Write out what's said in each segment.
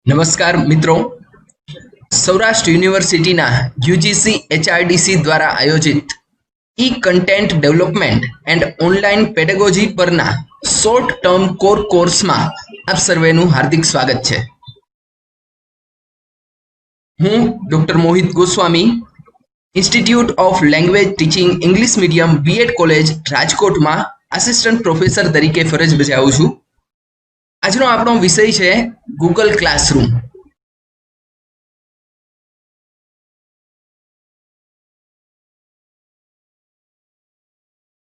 નમસ્કાર મિત્રો, સૌરાષ્ટ્ર યુનિવર્સિટીના યુજીસી એચઆરડીસી દ્વારા આયોજિત ઈ કન્ટેન્ટ ડેવલપમેન્ટ એન્ડ ઓનલાઈન પેડેગોજી પરના શોર્ટ ટર્મ કોર કોર્સમાં આપ સર્વેનું હાર્દિક સ્વાગત છે. હું doctor Mohit Goswami, institute of language teaching English medium BEd college રાજકોટમાં આસિસ્ટન્ટ પ્રોફેસર તરીકે ફરજ બજાવું છું. આજનો આપણો વિષય છે ગૂગલ ક્લાસરૂમ.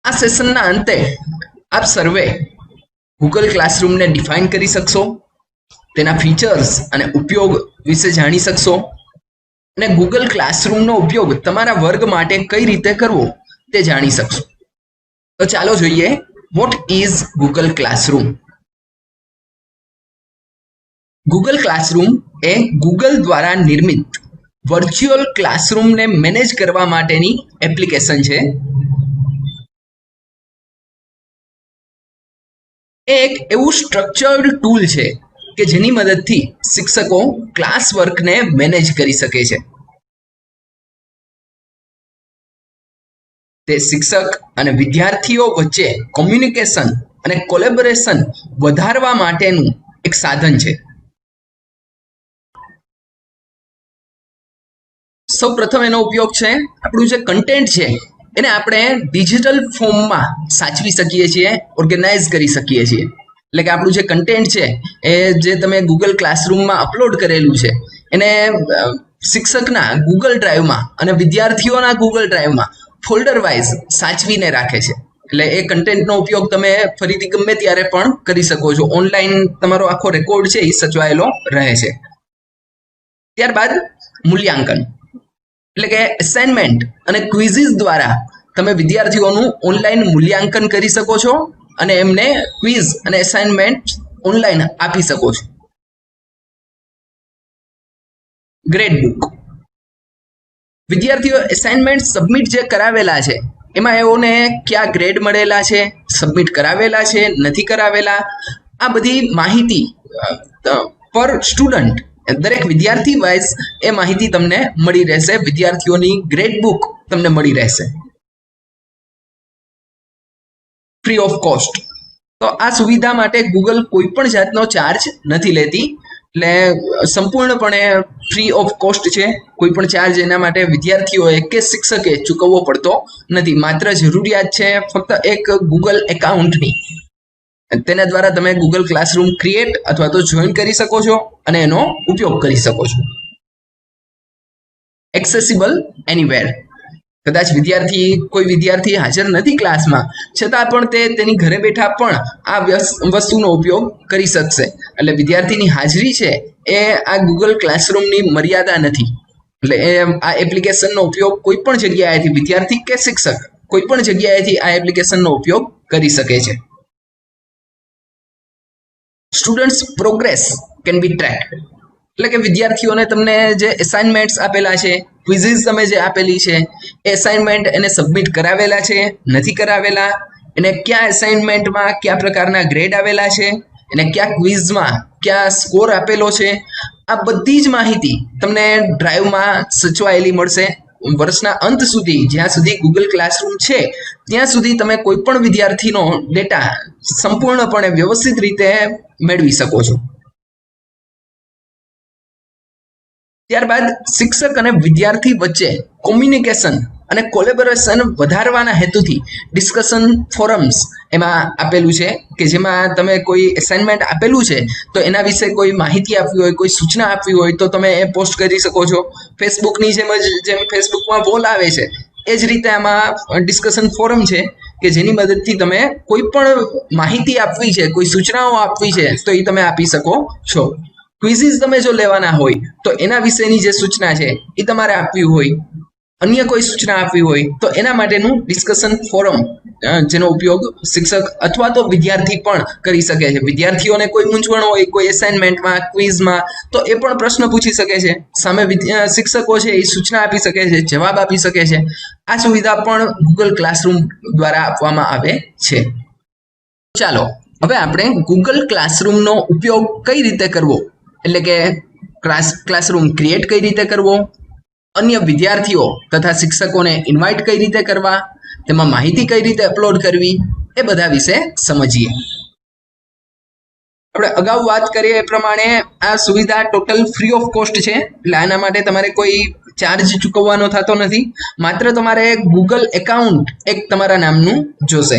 આ સેશનના અંતે આપ સર્વે ગૂગલ ક્લાસરૂમને ડિફાઇન કરી શકશો, તેના ફીચર્સ અને ઉપયોગ વિશે જાણી શકશો અને ગૂગલ ક્લાસરૂમનો ઉપયોગ તમારા વર્ગ માટે કઈ રીતે કરવો તે જાણી શકશો. તો ચાલો જોઈએ, what is Google classroom. Google classroom A Google દ્વારા નિર્મિત વર્ચ્યુઅલ ક્લાસરૂમને મેનેજ કરવા માટેની એપ્લિકેશન છે. એક એવું સ્ટ્રક્ચર્ડ ટૂલ છે કે જેની મદદથી શિક્ષકો ક્લાસ વર્કને મેનેજ કરી શકે છે. તે શિક્ષક અને વિદ્યાર્થીઓ વચ્ચે કોમ્યુનિકેશન અને કોલેબોરેશન વધારવા માટેનું એક સાધન છે. સૌ પ્રથમ એનો ઉપયોગ છે, આપણું જે કન્ટેન્ટ છે એને આપણે ડિજિટલ ફોર્મમાં સાચવી શકીએ છીએ, ઓર્ગેનાઇઝ કરી શકીએ છીએ. એટલે કે આપણું જે કન્ટેન્ટ છે એ જે તમે ગૂગલ ક્લાસરૂમમાં અપલોડ કરેલું છે એને શિક્ષકના ગૂગલ ડ્રાઈવમાં અને વિદ્યાર્થીઓના ગૂગલ ડ્રાઈવમાં ફોલ્ડર વાઇઝ સાચવીને રાખે છે. એટલે એ કન્ટેન્ટનો ઉપયોગ તમે ફરીથી ગમે ત્યારે પણ કરી શકો છો. ઓનલાઈન તમારો આખો રેકોર્ડ છે એ સચવાયેલો રહે છે. ત્યારબાદ મૂલ્યાંકન, એટલે કે અસાઇનમેન્ટ અને ક્વિઝિસ દ્વારા તમે વિદ્યાર્થીઓનું ઓનલાઈન મૂલ્યાંકન કરી શકો છો અને એમને ક્વિઝ અને અસાઇનમેન્ટ ઓનલાઈન આપી શકો છો. ગ્રેડ બુક, વિદ્યાર્થીઓ અસાઇનમેન્ટ સબમિટ જે કરાવેલા છે એમાં એઓને કયા ગ્રેડ મળેલા છે, સબમિટ કરાવેલા છે, નથી કરાવેલા, આ બધી માહિતી પર સ્ટુડન્ટ દરેક વિદ્યાર્થી વાઇઝ એ માહિતી તમને મળી રહેશે. વિદ્યાર્થીઓની ગ્રેડ બુક તમને મળી રહેશે ફ્રી ઓફ કોસ્ટ. તો આ સુવિધા માટે ગૂગલ કોઈ પણ જાતનો ચાર્જ નથી લેતી, એટલે સંપૂર્ણપણે ફ્રી ઓફ કોસ્ટ છે. કોઈ પણ ચાર્જ એના માટે વિદ્યાર્થીઓએ કે શિક્ષકે ચૂકવવો પડતો નથી. માત્ર જરૂરિયાત છે ફક્ત એક ગૂગલ એકાઉન્ટની. તેના દ્વારા તમે ગૂગલ ક્લાસરૂમ ક્રિએટ અથવા તો જોઈન કરી શકો છો અને એનો ઉપયોગ કરી શકો છો. એક્સેસિબલ એનીવેર, કદાચ કોઈ વિદ્યાર્થી હાજર નથી ક્લાસમાં, છતાં પણ તે તેની ઘરે બેઠા પણ આ વસ્તુનો ઉપયોગ કરી શકશે. એટલે વિદ્યાર્થીની હાજરી છે એ આ ગૂગલ ક્લાસરૂમની મર્યાદા નથી. એટલે આ એપ્લિકેશનનો ઉપયોગ કોઈ પણ જગ્યાએથી વિદ્યાર્થી કે શિક્ષક કોઈ પણ જગ્યાએથી આ એપ્લિકેશનનો ઉપયોગ કરી શકે છે. Students progress can be tracked, એટલે કે વિદ્યાર્થીઓને તમને જે અસાઇનમેન્ટ્સ આપેલા છે, ક્વિઝિસ તમે જે આપેલી છે, એ અસાઇનમેન્ટ એને સબમિટ કરાવેલા છે, નથી કરાવેલા, એને કયા અસાઇનમેન્ટમાં કયા પ્રકારના ગ્રેડ આવેલા છે, એને કયા ક્વિઝમાં કયા સ્કોર આપેલો છે, આ બધી જ માહિતી તમને ડ્રાઈવમાં સચવાયેલી મળશે. વર્ષના અંત સુધી, જ્યાં સુધી ગૂગલ ક્લાસરૂમ છે ત્યાં સુધી તમે કોઈ પણ વિદ્યાર્થીનો ડેટા સંપૂર્ણપણે વ્યવસ્થિત રીતે મેળવી શકો છો. ત્યારબાદ શિક્ષક અને વિદ્યાર્થી વચ્ચે કોમ્યુનિકેશન અને કોલેબોરેશન વધારવાના હેતુથી ડિસ્કશન ફોરમ્સ એમાં આપેલું છે કે જેમાં તમે કોઈ અસાઇનમેન્ટ આપેલું છે તો એના વિશે કોઈ માહિતી આપવી હોય, કોઈ સૂચના આપવી હોય તો તમે એ પોસ્ટ કરી શકો છો. ફેસબુકની જેમ ફેસબુકમાં વોલ આવે છે એ જ રીતે આમાં ડિસ્કશન ફોરમ છે કે જેની મદદથી તમે કોઈ પણ માહિતી આપવી છે, કોઈ સૂચનાઓ આપવી છે તો એ તમે આપી શકો છો. ક્વિઝિસ તમે જો લેવાના હોય તો એના વિશેની જે સૂચના છે એ તમારે આપવી હોય, અન્ય કોઈ સૂચના આપવી હોય તો એના માટેનું ડિસ્કશન ફોરમ જેનો ઉપયોગ શિક્ષક અથવા તો વિદ્યાર્થી પણ કરી શકે છે. વિદ્યાર્થીઓને કોઈ મૂંઝવણ હોય કોઈ અસાઇનમેન્ટમાં, ક્વિઝમાં, તો એ પણ પ્રશ્ન પૂછી શકે છે. સામે શિક્ષકો છે એ સૂચના આપી શકે છે, જવાબ આપી શકે છે. આ સુવિધા પણ ગૂગલ ક્લાસરૂમ દ્વારા આપવામાં આવે છે. ચાલો હવે આપણે ગૂગલ ક્લાસરૂમનો ઉપયોગ કઈ રીતે કરવો, એટલે કે ક્લાસરૂમ ક્રિએટ કઈ રીતે કરવો, અન્ય વિદ્યાર્થીઓ તથા શિક્ષકોને ઇન્વાઇટ કઈ રીતે કરવા, તેમાં માહિતી કઈ રીતે અપલોડ કરવી, એ બધા વિશે સમજીએ. આપણે અગાઉ વાત કરીએ એ પ્રમાણે આ સુવિધા ટોટલ ફ્રી ઓફ કોસ્ટ છે, એટલે આના માટે તમારે કોઈ ચાર્જ ચૂકવવાનો થતો નથી. માત્ર તમારે ગૂગલ એકાઉન્ટ એક તમારા નામનું જોશે,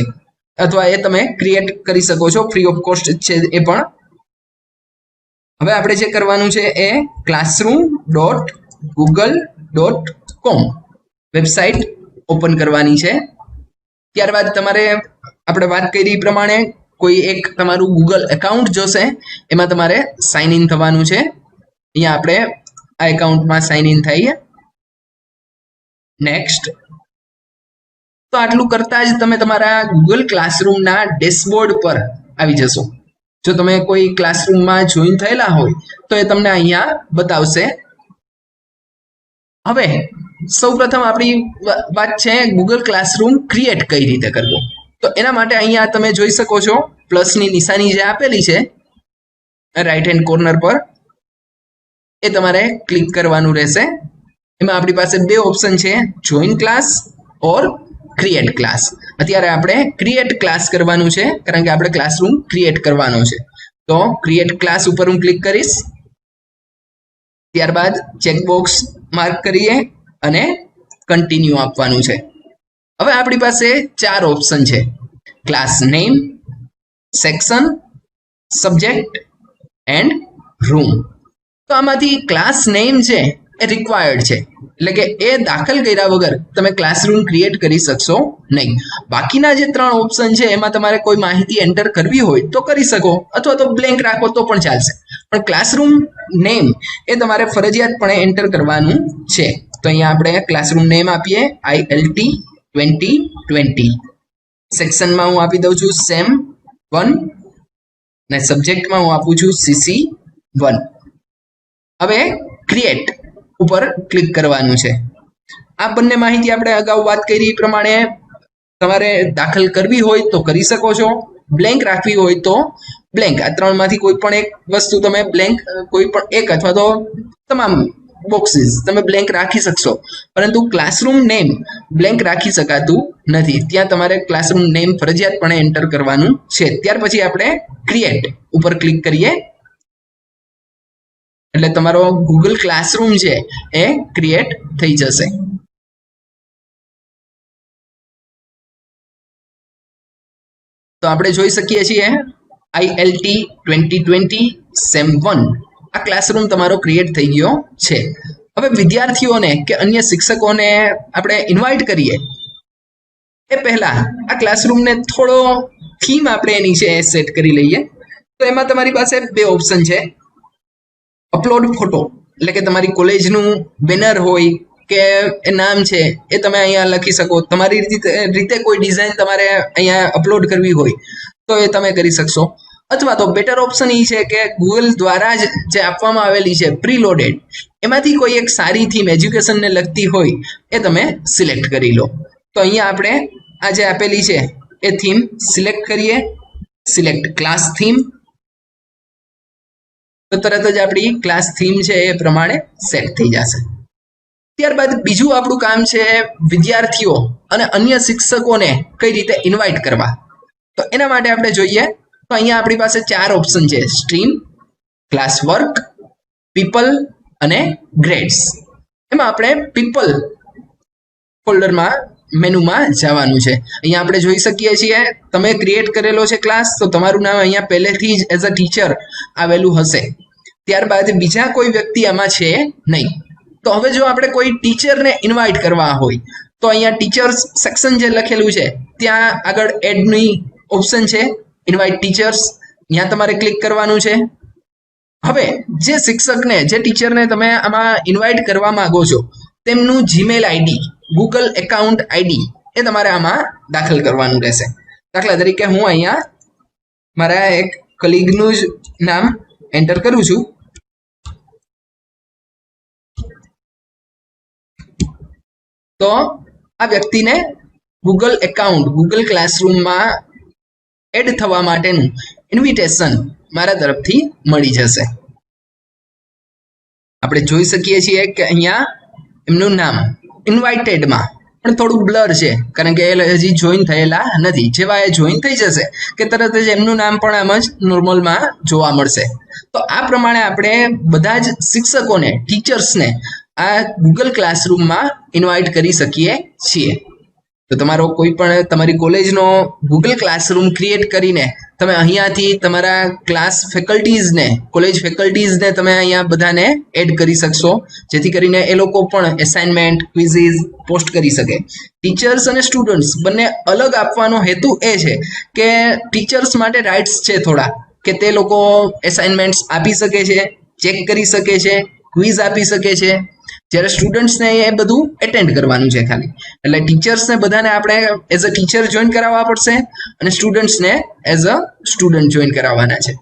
અથવા એ તમે ક્રિએટ કરી શકો છો, ફ્રી ઓફ કોસ્ટ છે એ પણ. હવે આપણે જે કરવાનું છે એ classroom.google.com વેબસાઇટ ઓપન કરવાની છે. ત્યારબાદ તમારે આપણે વાત કરી એ પ્રમાણે કોઈ એક તમારું ગૂગલ એકાઉન્ટ જોશે, એમાં તમારે સાઇન ઇન થવાનું છે. અહીંયા આપણે આ એકાઉન્ટમાં સાઇન ઇન થઈએ. નેક્સ્ટ. તો આટલું કરતા જ તમે તમારા ગૂગલ ક્લાસરૂમના ડેશબોર્ડ પર આવી જશો. જો તમે કોઈ ક્લાસરૂમમાં જોઈન થયેલા હોય તો એ તમને અહીંયા બતાવશે. હવે સૌપ્રથમ આપણી વાત છે ગૂગલ ક્લાસરૂમ ક્રિએટ કઈ રીતે કરવો. તો એના માટે અહીંયા તમે જોઈ શકો છો પ્લસની નિશાની જે આપેલી છે રાઈટ હેન્ડ કોર્નર પર, એ તમારે ક્લિક કરવાનું રહેશે. એમાં આપણી પાસે બે ઓપ્શન છે, જોઈન ક્લાસ ઓર ક્રિએટ ક્લાસ. અત્યારે આપણે ક્રિએટ ક્લાસ કરવાનું છે, કારણ કે આપણે ક્લાસરૂમ ક્રિએટ કરવાનો છે. તો ક્રિએટ ક્લાસ ઉપર હું ક્લિક કરીશ. ત્યારબાદ ચેકબોક્સ માર્ક કરીએ અને કન્ટિન્યુ આપવાનું છે. હવે આપણી પાસે ચાર ઓપ્શન છે, class name, section, subject and room. તો આમાંથી ક્લાસ નેમ છે એ રિક્વાયર્ડ છે, એટલે કે એ દાખલ કર્યા વગર તમે ક્લાસરૂમ ક્રિએટ કરી શકશો નહીં. બાકીના જે ત્રણ ઓપ્શન છે એમાં તમારે કોઈ માહિતી એન્ટર કરવી હોય તો કરી શકો, અથવા તો બ્લેન્ક રાખો તો પણ ચાલશે. પણ ક્લાસરૂમ નેમ એ તમારે ફરજિયાતપણે એન્ટર કરવાનું છે. તો અહીંયા આપણે ક્લાસરૂમ નેમ આપીએ ILT 2020. સેક્શનમાં હું આપી દઉં છું SEM 1 અને સબ્જેક્ટમાં હું આપું છું CC 1. હવે ક્રિએટ ઉપર ક્લિક કરવાનું છે. આ બંને માહિતી આપણે અગાઉ વાત કરી પ્રમાણે તમારે દાખલ કરવી હોય તો કરી શકો છો, બ્લેન્ક રાખવી હોય તો બ્લેન્ક. આ ત્રણમાંથી કોઈ પણ એક વસ્તુ તમે બ્લેન્ક, કોઈ પણ એક અથવા તો તમામ બોક્સીસ તમે બ્લેન્ક રાખી શકશો, પરંતુ ક્લાસરૂમ નેમ બ્લેન્ક રાખી શકાતું નથી. ત્યાં તમારે ક્લાસરૂમ નેમ ફરજિયાતપણે એન્ટર કરવાનું છે. ત્યાર પછી આપણે ક્રિએટ ઉપર ક્લિક કરીએ એટલે તમારો ગૂગલ ક્લાસરૂમ છે એ ક્રિએટ થઈ જશે. તો આપણે જોઈ શકીએ છીએ ILT 2020 SEM 1 આ ક્લાસરૂમ તમારો ક્રિએટ થઈ ગયો છે. હવે વિદ્યાર્થીઓને કે અન્ય શિક્ષકોને આપણે ઇન્વાઇટ કરીએ એ પહેલા આ ક્લાસરૂમને થોડો થીમ આપણે એની છે સેટ કરી લઈએ. તો એમાં તમારી પાસે બે ઓપ્શન છે, અપલોડ ફોટો, એટલે કે તમારી કોલેજનું બેનર હોય કે એ નામ છે એ તમે અહીંયા લખી શકો. તમારી રીતે કોઈ ડિઝાઇન તમારે અહીંયા અપલોડ કરવી હોય તો એ તમે કરી શકશો. અથવા તો બેટર ઓપ્શન એ છે કે ગૂગલ દ્વારા જ જે આપવામાં આવેલી છે પ્રીલોડેડ, એમાંથી કોઈ એક સારી થીમ એજ્યુકેશનને લગતી હોય એ તમે સિલેક્ટ કરી લો. તો અહીંયા આપણે આ જે આપેલી છે એ થીમ સિલેક્ટ કરીએ, સિલેક્ટ ક્લાસ થીમ. તો તરત જ આપણી ક્લાસ થીમ છે એ પ્રમાણે સેટ થઈ જશે. ત્યારબાદ બીજું આપણું કામ છે વિદ્યાર્થીઓ અને અન્ય શિક્ષકોને કઈ રીતે ઇન્વાઇટ કરવા. તો એના માટે આપણે જોઈએ તો અહીંયા આપણી પાસે ચાર ઓપ્શન છે, સ્ટ્રીમ, ક્લાસ વર્ક, પીપલ અને ગ્રેડ્સ. એમાં આપણે પીપલ ફોલ્ડરમાં મેનુમાં જવાનું છે. અહીંયા આપણે જોઈ શકીએ છીએ તમે ક્રિએટ કરેલો છે ક્લાસ, તો તમારું નામ અહીંયા પહેલેથી જ એઝ અ ટીચર આવેલું હશે. ત્યારબાદ બીજા કોઈ વ્યક્તિ આમાં છે નહીં. તો હવે જો આપણે કોઈ ટીચરને ઇન્વાઇટ કરવા હોય તો અહીંયા ટીચર્સ સેક્શન જે લખેલું છે ત્યાં આગળ એડની ઓપ્શન છે, ઇન્વાઇટ ટીચર્સ, ત્યાં તમારે ક્લિક કરવાનું છે. હવે જે શિક્ષકને, જે ટીચરને તમે આમાં ઇન્વાઇટ કરવા માંગો છો તેમનું Gmail ID, Google account ID એ તમારે આમાં દાખલ કરવાનું રહેશે. દાખલા તરીકે હું અહીંયા મારા એક કલીગનું જ નામ એન્ટર કરું છું. તો આ વ્યક્તિને ગૂગલ એકાઉન્ટ, ગૂગલ ક્લાસરૂમમાં એડ થવા માટેનું ઇન્વિટેશન મારા તરફથી મળી જશે. આપણે જોઈ શકીએ છીએ કે અહીંયા એમનું નામ ઇન્વાઇટેડમાં પણ થોડું બ્લર છે, કારણ કે એ હજી જોઈન થયેલા નથી. જેવા એ જોઈન થઈ જશે કે તરત જ એમનું નામ પણ આમ જ નોર્મલમાં જોવા મળશે. તો આ પ્રમાણે આપણે બધા જ શિક્ષકોને, ટીચર્સને આ ગૂગલ ક્લાસરૂમમાં ઇન્વાઇટ કરી શકીએ છીએ. તો તમારો કોઈ પણ તમારી કોલેજનો ગૂગલ ક્લાસરૂમ ક્રિએટ કરીને તમે અહીંયાથી તમારા ક્લાસ ફેકલ્ટીઝને, કોલેજ ફેકલ્ટીઝને તમે અહીંયા બધાને એડ કરી શકશો, જેથી કરીને એ લોકો પણ એસાઇનમેન્ટ, ક્વિઝિસ પોસ્ટ કરી શકે. ટીચર્સ અને સ્ટુડન્ટ્સ બંને અલગ આપવાનો હેતુ એ છે કે ટીચર્સ માટે રાઇટ્સ છે થોડા, કે તે લોકો એસાઇનમેન્ટ્સ આપી શકે છે, ચેક કરી શકે છે, ક્વિઝ આપી શકે છે, જ્યારે સ્ટુડન્ટ્સને એ બધું એટેન્ડ કરવાનું છે ખાલી. એટલે ટીચર્સને બધાને આપણે એઝ અ ટીચર જોઈન કરાવવા પડશે અને સ્ટુડન્ટ્સને એઝ અ સ્ટુડન્ટ જોઈન કરાવવાના છે.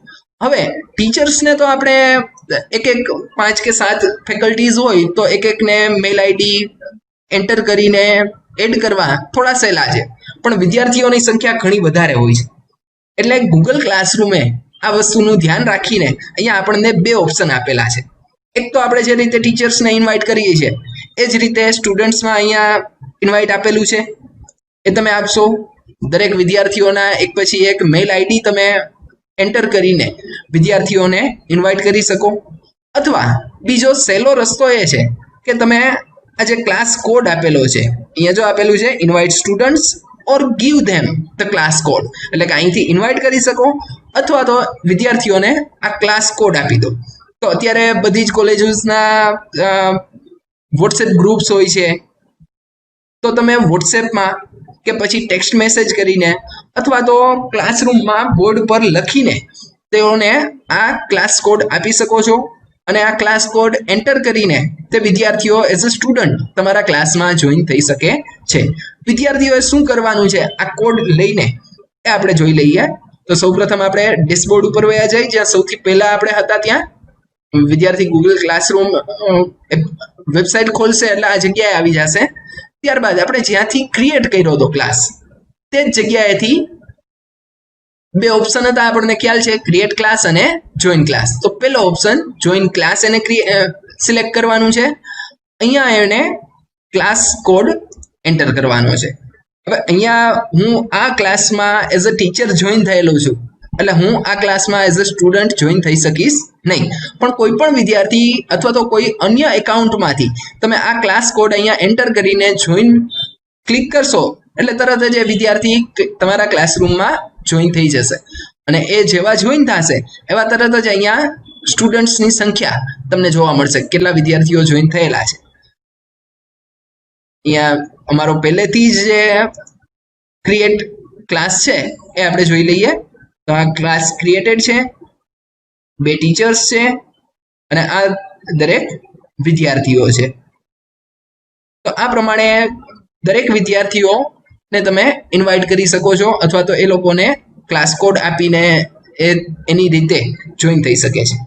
હવે ટીચર્સને તો આપણે એક 5 કે 7 ફેકલ્ટીઝ હોય તો એકને મેલ આઈડી એન્ટર કરીને એડ કરવા થોડા સહેલા છે, પણ વિદ્યાર્થીઓની સંખ્યા ઘણી વધારે હોય છે. એટલે ગૂગલ ક્લાસરૂમે આ વસ્તુનું ધ્યાન રાખીને અહીંયા આપણને 2 ઓપ્શન આપેલા છે. એક તો આપણે જે રીતે ટીચર્સને ઇન્વાઇટ કરીએ છીએ એ જ રીતે સ્ટુડન્ટ્સમાં અહીંયા ઇન્વાઇટ આપેલું છે, એ તમે આપશો. દરેક વિદ્યાર્થીઓના એક પછી એક મેલ આઈડી તમે એન્ટર કરીને વિદ્યાર્થીઓને ઇન્વાઇટ કરી શકો. અથવા બીજો સહેલો રસ્તો એ છે કે તમે આ જે ક્લાસ કોડ આપેલો છે, અહીંયા જો આપેલું છે invite students or give them the class code, એટલે કે અહીંથી ઇન્વાઇટ કરી શકો અથવા તો વિદ્યાર્થીઓને આ ક્લાસ કોડ આપી દો. તો અત્યારે બધી જ કોલેજીસના વોટ્સએપ ગ્રુપ્સ હોય છે, તો તમે વોટ્સએપમાં કે પછી ટેક્સ્ટ મેસેજ કરીને અથવા તો ક્લાસરૂમમાં બોર્ડ પર લખીને તેઓને આ ક્લાસ કોડ આપી શકો છો, અને આ ક્લાસ કોડ એન્ટર કરીને તે વિદ્યાર્થીઓ એઝ અ સ્ટુડન્ટ તમારા ક્લાસમાં જોઈન થઈ શકે છે. વિદ્યાર્થીઓએ શું કરવાનું છે આ કોડ લઈને એ આપણે જોઈ લઈએ. તો સૌપ્રથમ આપણે ડેશબોર્ડ ઉપર વયા જઈએ, જ્યાં સૌથી પહેલા આપણે હતા ત્યાં વિદ્યાર્થી ગૂગલ ક્લાસરૂમ વેબસાઇટ ખોલશે એટલે આ જગ્યાએ આવી જશે. ત્યારબાદ આપણે જ્યાંથી ક્રિએટ કર્યો હતો ક્લાસ તે જ જગ્યાએથી 2 ઓપ્શન હતા, આપણને ખ્યાલ છે, ક્રિએટ ક્લાસ અને જોઈન ક્લાસ. તો પહેલો ઓપ્શન જોઈન ક્લાસ એને સિલેક્ટ કરવાનું છે. અહીંયા એને ક્લાસ કોડ એન્ટર કરવાનો છે. હવે અહીંયા હું આ ક્લાસમાં એઝ અ ટીચર જોઈન થયેલો છું, એટલે હું આ ક્લાસમાં એઝ અ સ્ટુડન્ટ જોઈન થઈ શકીશ નહીં. પણ કોઈ પણ વિદ્યાર્થી અથવા તો કોઈ અન્ય એકાઉન્ટમાંથી તમે આ ક્લાસ કોડ અહીંયા એન્ટર કરીને જોઈન ક્લિક કરશો એટલે તરત જ એ વિદ્યાર્થી તમારા ક્લાસરૂમમાં જોઈન થઈ જશે. અને એ જેવા જોઈન થશે એવા તરત જ અહીંયા સ્ટુડન્ટ્સની સંખ્યા તમને જોવા મળશે, કેટલા વિદ્યાર્થીઓ જોઈન થયેલા છે. અહીંયા અમારો પહેલેથી જ જે ક્રિએટ ક્લાસ છે એ આપણે જોઈ લઈએ. તો આ ક્લાસ ક્રિએટેડ છે, 2 ટીચર્સ છે અને આ દરેક વિદ્યાર્થીઓ છે. તો આ પ્રમાણે દરેક વિદ્યાર્થીઓને તમે ઇન્વાઇટ કરી શકો છો અથવા તો એ લોકોને ક્લાસ કોડ આપીને એની રીતે જોઈન થઈ શકે છે.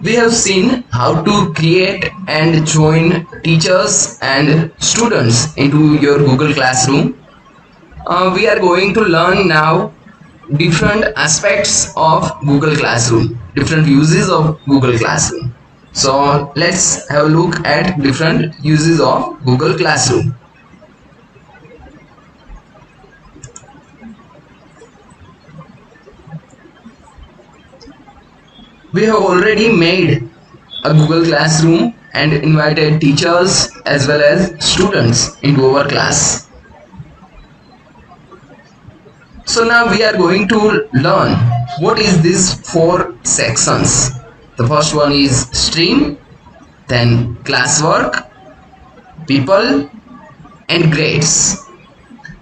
We have seen how to create and join teachers and students into your Google Classroom. We are going to learn now different aspects of Google Classroom, different uses of Google Classroom. So let's have a look at different uses of Google Classroom. We have already made a Google Classroom and invited teachers as well as students into our class. So now we are going to learn what is these 4 sections. The first one is stream, then classwork, people and grades.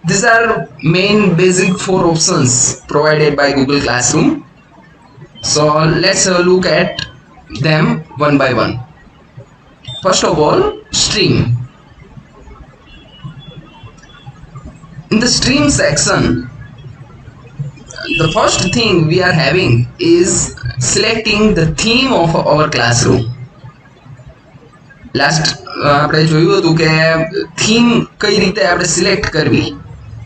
These are main basic 4 options provided by Google Classroom. So let's have a look at them one by one. First of all, stream. In the stream section, the first thing we are having is selecting the theme of our classroom. Last આપણે જોયું હતું કે theme કઈ રીતે આપણે select કરવી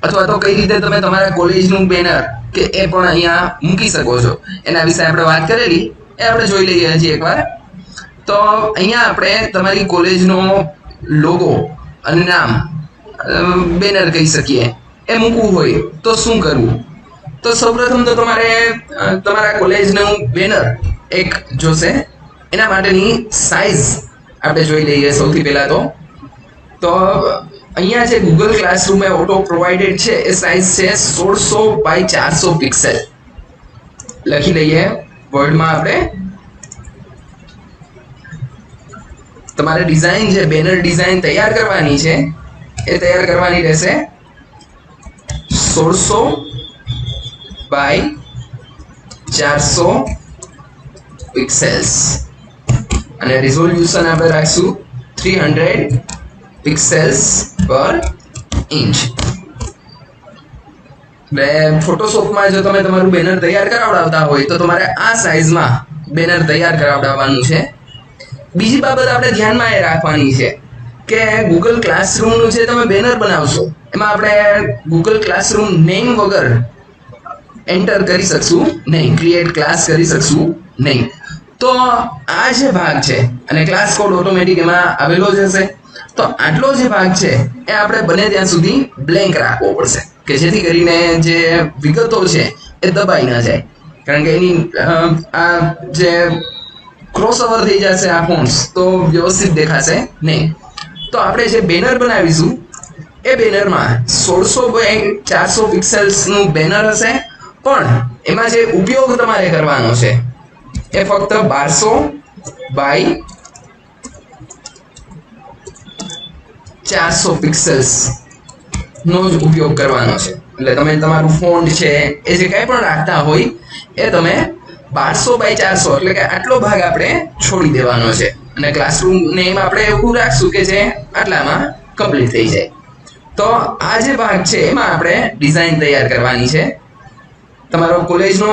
અથવા તો કઈ રીતે તમે તમારા કોલેજનું બેનર કે એ પણ અહીંયા મૂકી શકો છો, એના વિશે આપણે વાત કરેલી. એ આપણે જોઈ લઈએ હજી એકવાર. તો અહીંયા આપણે તમારી કોલેજનો લોગો અને નામ બેનર કહી શકીએ એ મૂકવું હોય તો શું કરવું? તો સૌપ્રથમ તો તમારે તમારા કોલેજનું બેનર એક જોશે. એના માટેની સાઇઝ આપણે જોઈ લઈએ સૌથી પહેલા. તો અહીંયા જે ગૂગલ ક્લાસરૂમ ઓટો પ્રોવાઇડેડ છે એ સાઇઝ છે 1600 બાય 400 પિક્સેલ. લખી લઈએ વર્ડમાં આપણે. તમારે ડિઝાઇન છે, બેનર ડિઝાઇન તૈયાર કરવાની છે, એ તૈયાર કરવાની રહેશે 1600 બાય 400 પિક્સેલ્સ અને રિઝોલ્યુશન આપણે રાખશું 300 પિક્સેલ્સ પર ઇંચ. ફોટોશોપમાં જો તમે તમારું બેનર તૈયાર કરાવડાવતા હોય તો તમારે આ સાઇઝમાં બેનર તૈયાર કરાવડાવવાનું છે. બીજી બાબત આપણે ધ્યાનમાં એ રાખવાની છે કે ગૂગલ ક્લાસરૂમનું જે તમે બેનર બનાવશો એમાં આપણે ગૂગલ ક્લાસરૂમ નેમ વગર એન્ટર કરી શકશું નહીં, ક્રિએટ ક્લાસ કરી શકશું નહીં. તો આ જે ભાગ છે અને ક્લાસ કોડ ઓટોમેટિક એમાં આવેલો જ હશે. તો આટલો જે ભાગ છે એ આપણે બને ત્યાં સુધી બ્લેન્ક રાખવો પડશે કે જેથી કરીને જે વિગતો છે એ દબાઈ ના જાય. કારણ કે એની આ જે ક્રોસઓવર થઈ જશે આ ફોન્ટ્સ તો વ્યવસ્થિત દેખાશે નહીં. તો આપણે જે બેનર બનાવીશું એ બેનરમાં 1600 બાય 400 પિક્સેલ્સનું બેનર હશે, પણ એમાં જે ઉપયોગ તમારે કરવાનો છે એ ફક્ત 1200 બાય 400 પિક્સેલ્સ નો જ ઉપયોગ કરવાનો છે. એટલે તમે તમારું ફોન્ટ છે એ જે કંઈ પણ રાખતા હોય એ તમે 1200 બાય 400 એટલે કે આટલો ભાગ આપણે છોડી દેવાનો છે અને ક્લાસરૂમ નેમ આપણે એવું રાખશું કે જે આટલામાં કમ્પ્લીટ થઈ જાય. તો આ જે ભાગ છે એમાં આપણે ડિઝાઇન તૈયાર કરવાની છે. તમારો કોલેજનો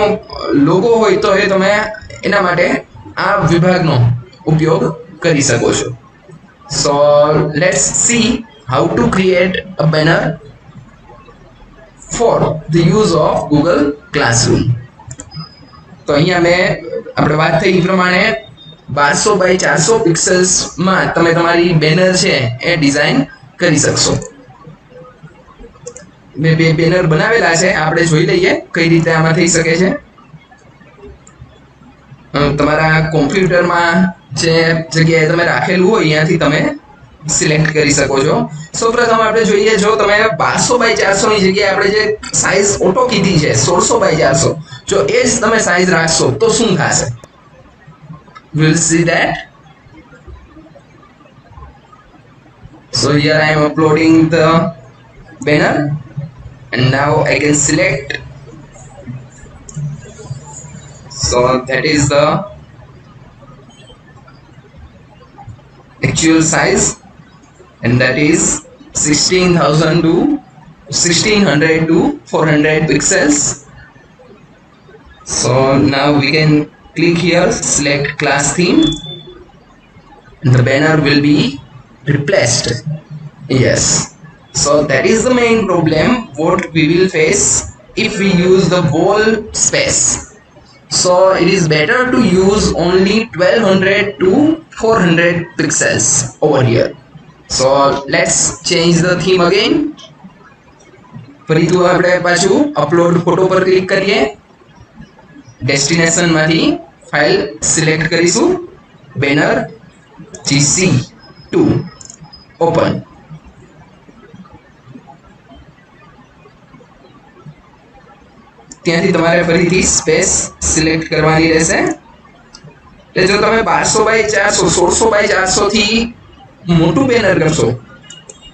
લોગો હોય તો એ તમે એના માટે આ વિભાગનો ઉપયોગ કરી શકો છો. So let's see how to create a banner for the use of Google Classroom. તો અહીંયા મેં આપણે વાત થઈ એ પ્રમાણે 1200 બાય 400 પિક્સેલ્સમાં તમે તમારી બેનર છે એ ડિઝાઇન કરી શકશો. મેં બે બેનર બનાવેલા છે, આપણે જોઈ લઈએ કઈ રીતે આમાં થઈ શકે છે. તમારા કોમ્પ્યુટરમાં જે જગ્યાએ તમે રાખેલું હોય ત્યાંથી તમે સિલેક્ટ કરી શકો છો. સૌપ્રથમ આપણે જોઈએ, જો તમે 1200 બાય 400 ની જગ્યાએ આપણે જે સાઇઝ ઓટો કીધી છે 1600 બાય 400, જો એ જ તમે સાઇઝ રાખશો તો શું થશે? We'll see that. So here I am uploading the banner and now I can select. So that is the actual size and that is 1600 to 400 pixels. So now we can click here, select class theme and the banner will be replaced. Yes, so that is the main problem what we will face if we use the wall space. So it is better to use only 1200 to 400 pixels over here. So let's change the theme again. ફરીથી આપણે પાછું upload photo પર click કરીએ. Destination માંથી file select કરીશું, banner GC2 open. ત્યાંથી તમારે ફરીથી સ્પેસ સિલેક્ટ કરવાની રહેશે. એટલે જો તમે 1200 બાય 400 1600 બાય 400 થી મોટું બેનર કરશો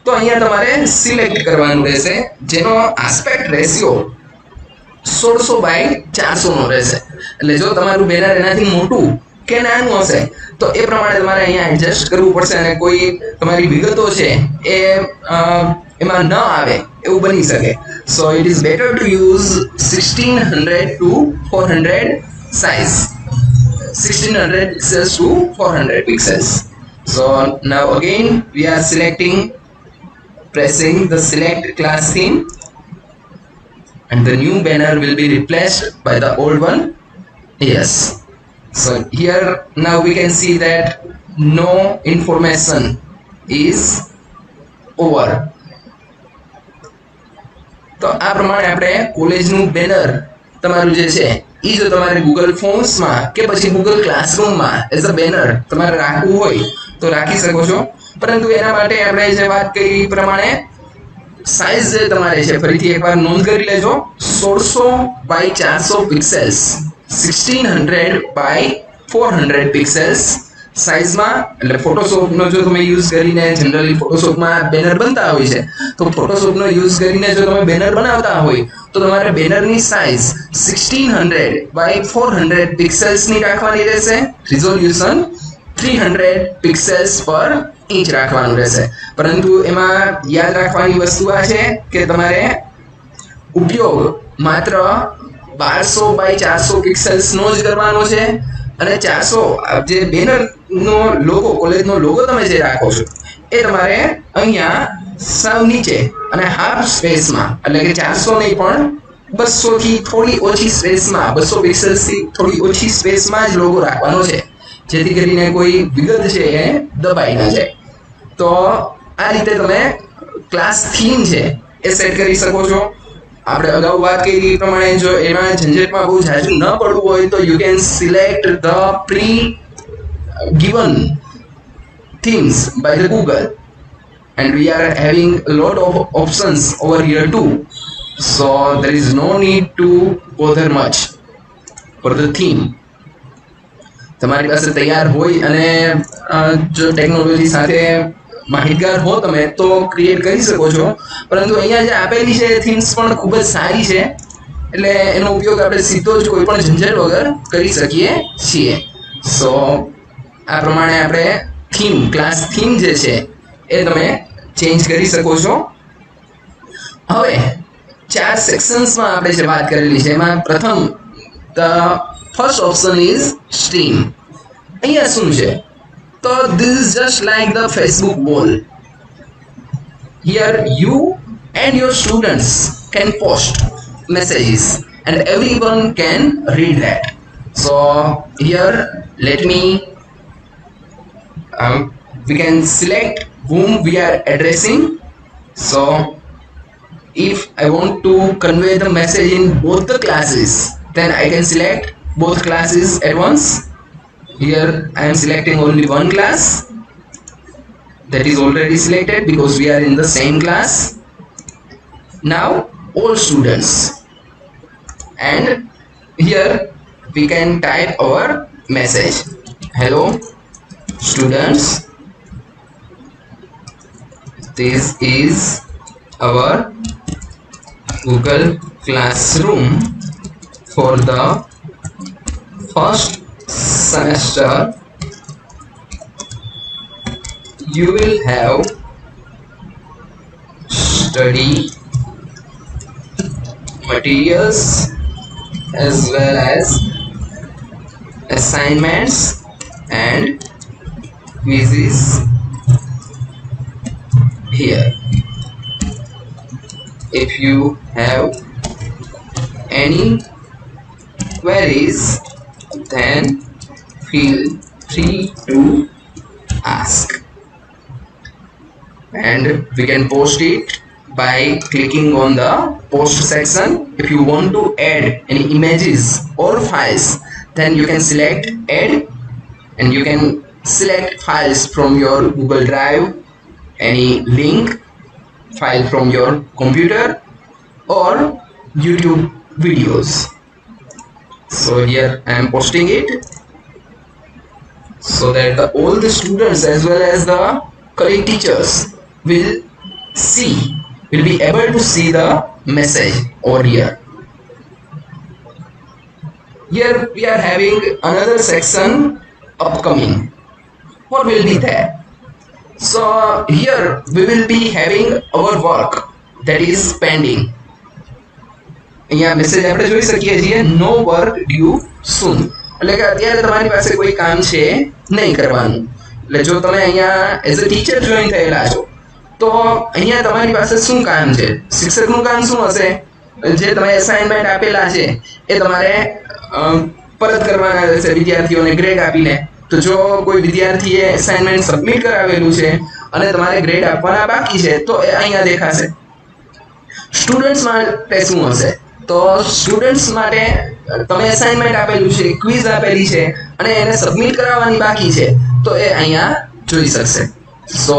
તો અહીંયા તમારે સિલેક્ટ કરવાનું રહેશે, જેનો આસ્પેક્ટ રેશિયો 1600 બાય 400 નો રહેશે. એટલે જો તમારું બેનર એનાથી મોટું કે નાનું હશે તો એ પ્રમાણે તમારે અહીંયા એડજસ્ટ કરવું પડશે અને કોઈ તમારી વિગતો છે એ એમાં ન આવે એવું બની શકે. So it is better to use 1600 to 400 size, 1600 pixels to 400 pixels. So now again we are pressing the select class theme and the new banner will be replaced by the old one. Yes, So here now we can see that no information is over. તો આ પ્રમાણે આપણે કોલેજનું banner તમારું જે છે એ જો તમારે ગૂગલ ફોર્મ્સમાં કે પછી ગૂગલ ક્લાસરૂમમાં એઝ અ બેનર તમારે રાખવું હોય તો રાખી શકો છો, પરંતુ એના માટે આપણે જે વાત કરી એ પ્રમાણે સાઇઝ જે તમારે છે ફરીથી એકવાર નોંધ કરી લેજો, 1600 બાય 400 પિક્સેલ્સ, 1600 બાય 400 પિક્સેલ્સ સાઇઝમાં. એટલે ફોટોશોપનો જો તમે યુઝ કરીને જનરલી ફોટોશોપમાં બેનર બનતા હોય છે, તો ફોટોશોપનો યુઝ કરીને જો તમે બેનર બનાવતા હોય તો તમારે બેનરની સાઇઝ 1600 બાય 400 પિક્સેલ્સની રાખવાની રહેશે. રિઝોલ્યુશન 300 પિક્સેલ્સ પર ઇંચ રાખવાનું રહેશે. પરંતુ એમાં યાદ રાખવાની વસ્તુ આ છે કે તમારે ઉપયોગ માત્ર 1200 બાય 400 પિક્સેલ્સનો જ કરવાનો છે, અને 400 જે બેનરનો લોગો, કોલેજનો લોગો તમે જે રાખો છો એ તમારે અહીંયા સાવ નીચે અને હાફ સ્પેસમાં, એટલે કે 400 નહીં પણ 200 થી થોડી ઓછી સ્પેસમાં, 200 પિક્સેલ્સથી થોડી ઓછી સ્પેસમાં જ લોગો રાખવાનો છે, જેથી કરીને કોઈ વિગત છે એ દબાઈ ન જાય. તો આ રીતે તમે ક્લાસ થીમ છે એ સેટ કરી શકો છો. આપણે અગાઉ વાત કરી એ પ્રમાણે જો એમાં ઝંઝટમાં બહુ ઝાઝું ન પડવું હોય તો you can select the pre given themes by the Google, and we are having a lot of options over here too, so there is no need to bother much for the theme. તમારી પાસે તૈયાર હોય અને જો technology સાથે માહિતગાર હો તમે તો ક્રિએટ કરી શકો છો, પરંતુ અહીંયા જે આપેલી છે થીમ્સ પણ ખૂબ જ સારી છે, એટલે એનો ઉપયોગ આપણે સીધો જ કોઈ પણ ઝંઝટ વગર કરી શકીએ છીએ. સો આ પ્રમાણે આપણે થીમ, ક્લાસ થીમ જે છે એ તમે ચેન્જ કરી શકો છો. હવે 4 સેક્શન્સમાં આપણે જે વાત કરેલી છે એમાં પ્રથમ the first option is stream. અહીંયા શું છે? So this is just like the Facebook wall. Here you and your students can post messages and everyone can read that. So here let me we can select whom we are addressing. So if I want to convey the message in both the classes, then I can select both classes at once. Here I am selecting only one class, that is already selected because we are in the same class. Now all students, and here we can type our message. Hello students, this is our Google Classroom for the first semester. You will have study materials as well as assignments and quizzes here. If you have any queries, then feel free to ask, and we can post it by clicking on the post section. If you want to add any images or files, then you can select add, and you can select files from your Google Drive, any link file from your computer, or YouTube videos. So here I am posting it so that all the students as well as the colleague teachers will be able to see the message over here. Here we are having another section upcoming. What will be there? So here we will be having our work that is pending. અહીંયા message આપણે જોઈ શકીએ છીએ, નો work due સૂન, એટલે કે અત્યારે તમારી પાસે કોઈ કામ છે નહીં કરવાનું. એટલે જો તમે અહીંયા એઝ અ ટીચર જોઈન થયેલા છો તો અહીંયા તમારી પાસે શું કામ છે? શિક્ષકનું કામ શું હશે? જે તમે અસાઇનમેન્ટ આપેલા છે એ તમારે પરત કરવાના રહેશે વિદ્યાર્થીઓને ગ્રેડ આપીને. તો જો કોઈ વિદ્યાર્થીએ અસાઇનમેન્ટ સબમિટ કરાવેલું છે અને તમારે ગ્રેડ આપવાના બાકી છે તો એ અહીંયા દેખાશે. સ્ટુડન્ટ્સ માટે શું હશે? તો સ્ટુડન્ટ્સ માટે તમે અસાઇનમેન્ટ આપેલું છે, ક્વિઝ આપેલી છે અને એને સબમિટ કરાવવાની બાકી છે તો એ અહીંયા જોઈ શકશે. So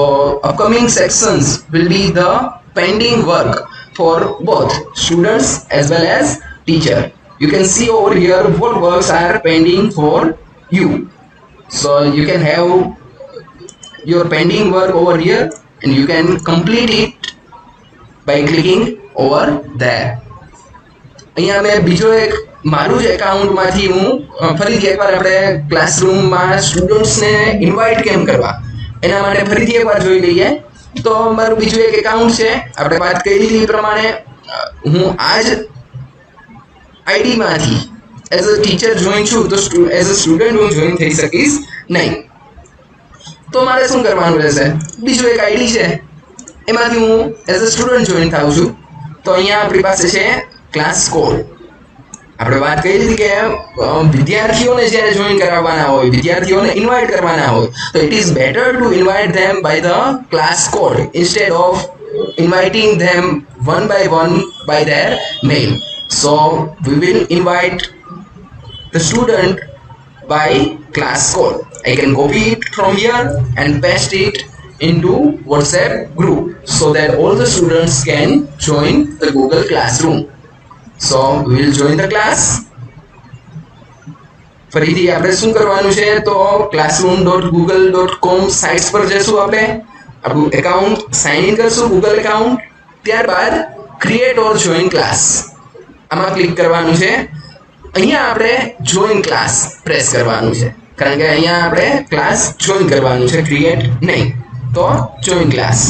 upcoming sections will be the pending work for both students as well as teacher. You can see over here what works are pending for you. So you can have your pending work over here and you can complete it by clicking over there. અહીંયા મેં બીજો એક મારું જ એકાઉન્ટમાંથી હું ફરીથી એકવાર આપણે ક્લાસરૂમમાં સ્ટુડન્ટ્સને ઇન્વાઇટ કેમ કરવા એના માટે ફરીથી એકવાર જોઈ લઈએ. તો મારું બીજું એક એકાઉન્ટ છે. આપણે વાત કરી એ પ્રમાણે હું આ જ આઈડીમાંથી એઝ અ ટીચર જોઈન છું તો એઝ અ સ્ટુડન્ટ હું જોઈન થઈ શકીશ નહીં. તો મારે શું કરવાનું રહેશે? બીજું એક આઈડી છે એમાંથી હું એઝ અ સ્ટુડન્ટ જોઈન થાઉં છું. તો અહીંયા આપણી પાસે છે ક્લાસ કોડ. આપણે વાત કરી હતી કે વિદ્યાર્થીઓને જ્યારે જોઈન કરાવવાના હોય, વિદ્યાર્થીઓને ઇન્વાઇટ કરવાના હોય તો it is better to invite them by the class code instead of inviting them one by one by their mail. So we will invite the student by class code. I can copy it from here and paste it into WhatsApp group so that all the students can join the Google Classroom. So we will join the class. ફરીથી આપણે શું કરવાનું છે? તો classroom.google.com sites પર જઈશું. આપણે આપણું એકાઉન્ટ સાઇન ઇન કરશું, ગૂગલ એકાઉન્ટ. ત્યારબાદ ક્રિએટ ઓર જોઈન ક્લાસ આમાં ક્લિક કરવાનું છે. અહીંયા આપણે જોઈન ક્લાસ પ્રેસ કરવાનું છે કારણ કે અહીંયા આપણે ક્લાસ જોઈન કરવાનું છે, ક્રિએટ નહીં. તો જોઈન ક્લાસ.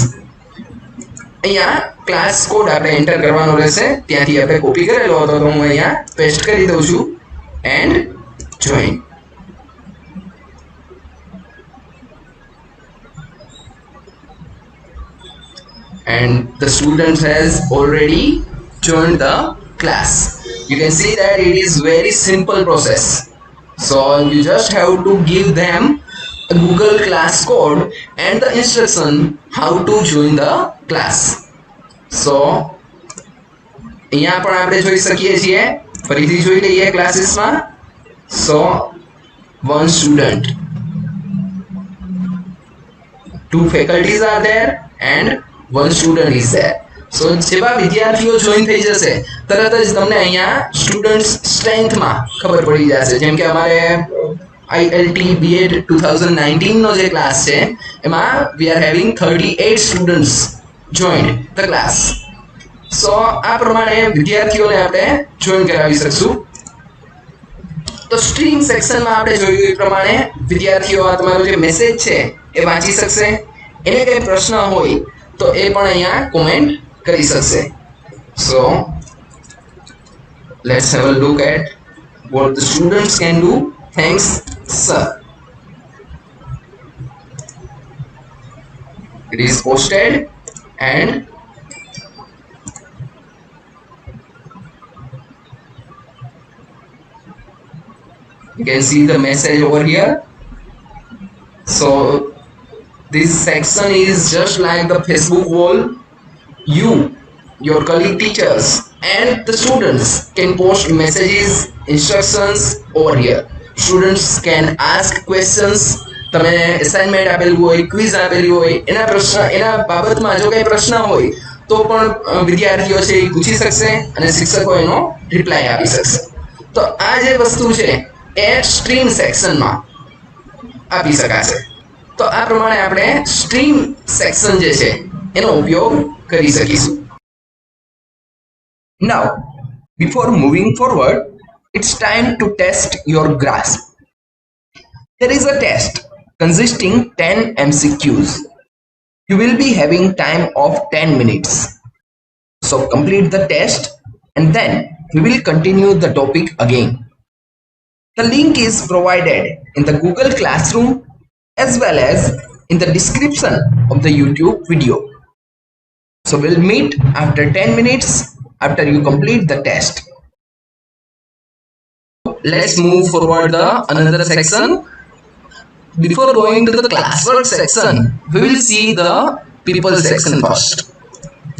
અહીંયા ક્લાસ કોડ આપણે એન્ટર કરવાનો રહેશે. ત્યાંથી આપણે કોપી કરેલો હતો તો હું અહીંયા પેસ્ટ કરી દઉં છું and join. And the student has already joined the class. You can see that it is very simple process. So you just have to give them a Google class code and the instruction how to join the class. So અહીંયા પણ આપણે જોઈ શકીએ છીએ. ફરીથી જોઈ લઈએ ક્લાસીસમાં. So one student, 2 faculties are there and 1 student is there. સો જેવા વિદ્યાર્થીઓ જોઈન થઈ જશે તરત જ તમને અહીંયા સ્ટુડન્ટ્સ સ્ટ્રેન્થમાં ખબર પડી જશે. જેમ કે અમારે ILT B.Ed 2019 નો જે ક્લાસ છે એમાં we are having 38 students joined the class. સો આ પ્રમાણે વિદ્યાર્થીઓને આપણે જોઈન કરાવી શકશું. તો સ્ટ્રીમ સેક્શનમાં આપણે જોયું એ પ્રમાણે વિદ્યાર્થીઓ આ તમારો જે મેસેજ છે એ વાંચી શકશે. એને કંઈ પ્રશ્ન હોય તો એ પણ અહીંયા કોમેન્ટ કરી શકશે. So let's have a look at what the students can do. Thanks sir. It is posted and you can see the message over here. So this section is just like the Facebook wall. You, your colleague teachers and the students can post messages, instructions over here. Students can ask questions. તમે assignment આપેલું હોય, quiz આપેલી હોય, એના બાબતમાં જો કંઈ પ્રશ્ન હોય તો પણ વિદ્યાર્થીઓ છે એ પૂછી શકશે અને શિક્ષકો એનો રિપ્લાય આપી શકશે. તો આ જે વસ્તુ છે એ સ્ટ્રીમ સેક્શનમાં આપી શકાશે. તો આ પ્રમાણે આપણે સ્ટ્રીમ સેક્શન જે છે એનો ઉપયોગ કરી શકીશું. Now, before moving forward, it's time to test your grasp. There is a test consisting 10 MCQs. You will be having time of 10 minutes. So complete the test and then we will continue the topic again. The link is provided in the Google Classroom as well as in the description of the YouTube video. So we'll meet after 10 minutes after you complete the test. let's move forward the another section. Before going to the classwork section, we will see the people section first.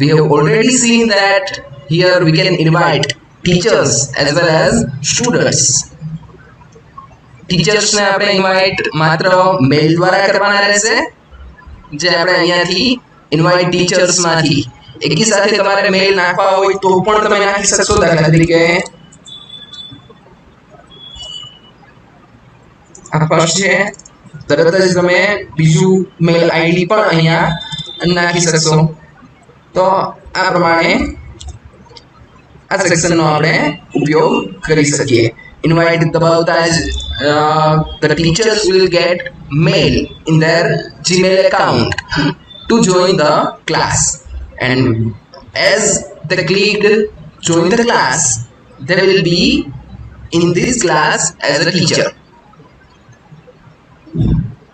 We have already seen that here we can invite teachers as well as students. Teachers ને આપણે invite માત્ર મેલ દ્વારા કરવાના રહેશે, જે આપણે અહીંયાથી invite teachers માંથી એકી સાથે તમારે મેલ નાખવા હોય તો પણ તમે નાખી શકશો. દાખલા તરીકે આ ફર્સ્ટ છે, તરત જ તમે બીજું મેલ આઈડી પણ અહીંયા નાખી શકશો. તો આ પ્રમાણે આ સેક્શનનો આપણે ઉપયોગ કરી શકીએ. ઇન્વાઇટ દબાવતા જ the teachers will get mail in their Gmail account to join the class, and as they click join the class, they will be in this class as a teacher.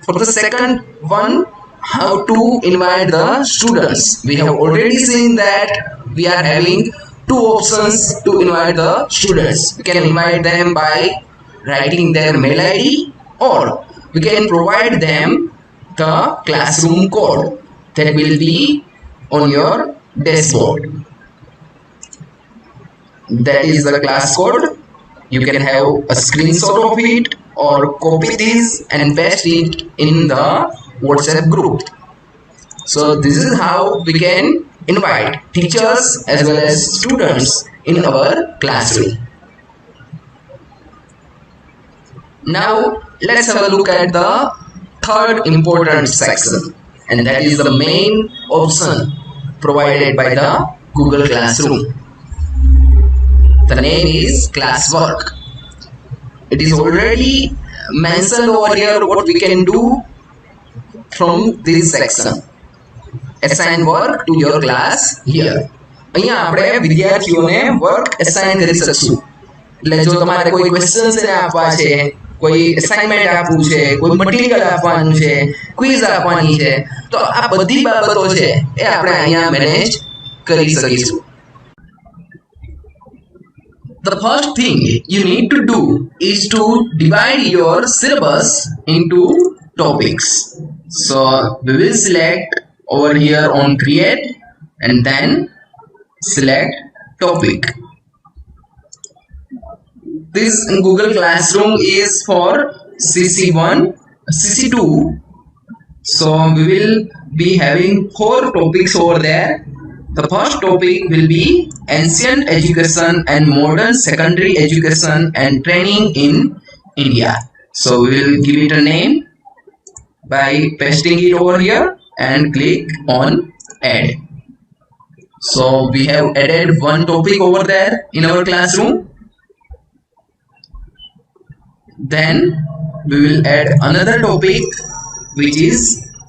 For the second one, how to invite the students, we have already seen that we are having two options to invite the students. We can invite them by writing their mail ID, or we can provide them the classroom code that will be on your dashboard. That is the class code. You can have a screenshot of it or copy this and paste it in the WhatsApp group. So this is how we can invite teachers as well as students in our classroom. Now let's have a look at the third important section, and that is the main option provided by the Google Classroom. The name is classwork. It is already mentioned over here what we can do from this section. Assign work to your class here. અહીંયા આપણે વિદ્યાર્થીઓને work assign કરી શકશું. એટલે જો તમારે કોઈ questions આપવા છે, કોઈ અસાઇનમેન્ટ આપવું છે, કોઈ મટીરીયલ આપવાનું છે, ક્વિઝ આપવાની છે, તો આ બધી બાબતો છે એ આપણે અહીંયા મેનેજ કરી શકીશું. The first thing you need to do is to divide your syllabus into topics. So we will select over here on create and then select topic. This in Google Classroom is for CC1, CC2. So we will be having 4 topics over there. The first topic will be ancient education and modern secondary education and training in India. So we will give it a name by pasting it over here and click on add. So we have added one topic over there in our classroom. Then we will add another topic, which is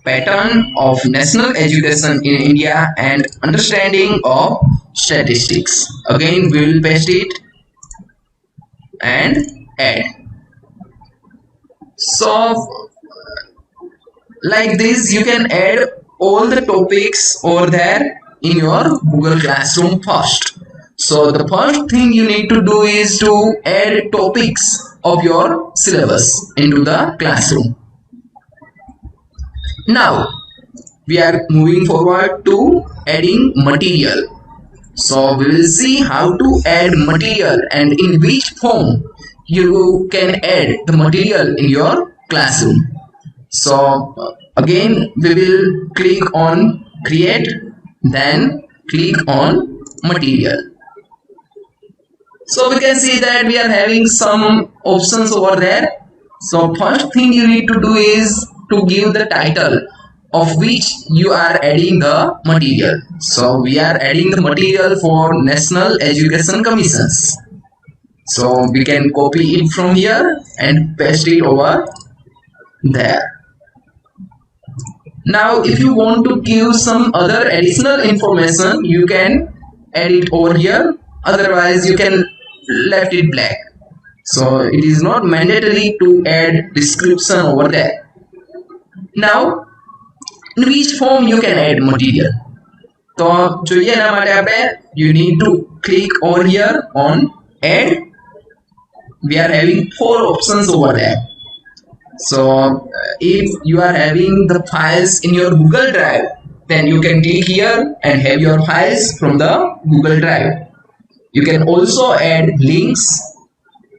pattern of national education in India and understanding of statistics. Again we will paste it and add. So like this you can add all the topics over there in your Google Classroom first. So the first thing you need to do is to add topics of your syllabus into the classroom. Now we are moving forward to adding material. So we will see how to add material and in which form you can add the material in your classroom. So again we will click on create, then click on material. So we can see that we are having some options over there. So first thing you need to do is to give the title of which you are adding the material. So we are adding the material for National Education Commissions. So we can copy it from here and paste it over there. Now if you want to give some other additional information, you can add it over here, otherwise you can left it blank. So it is not mandatory to add description over there. Now in which form you can add material? So જોઈએ એના માટે આપણે you need to click over here on add. we are having 4 options over there. So if you are having the files in your Google Drive, then you can click here and have your files from the Google Drive. You can also add links,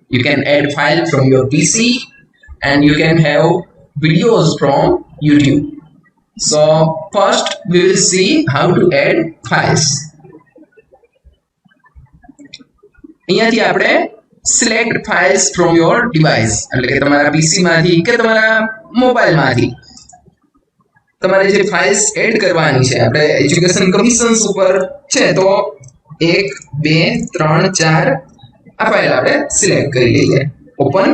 you can add file from your PC, and you can have videos from YouTube. So first we will see how to add files. અહીંયાથી આપણે select files from your device, એટલે કે તમારા PC માંથી કે તમારા mobile માંથી તમારે જે ફાઇલ્સ એડ કરવાની છે. આપણે એજ્યુકેશન કમિશન્સ ઉપર છે તો 1 2 3 4 આ ફાઇલ આપણે સિલેક્ટ કરી લઈએ. Open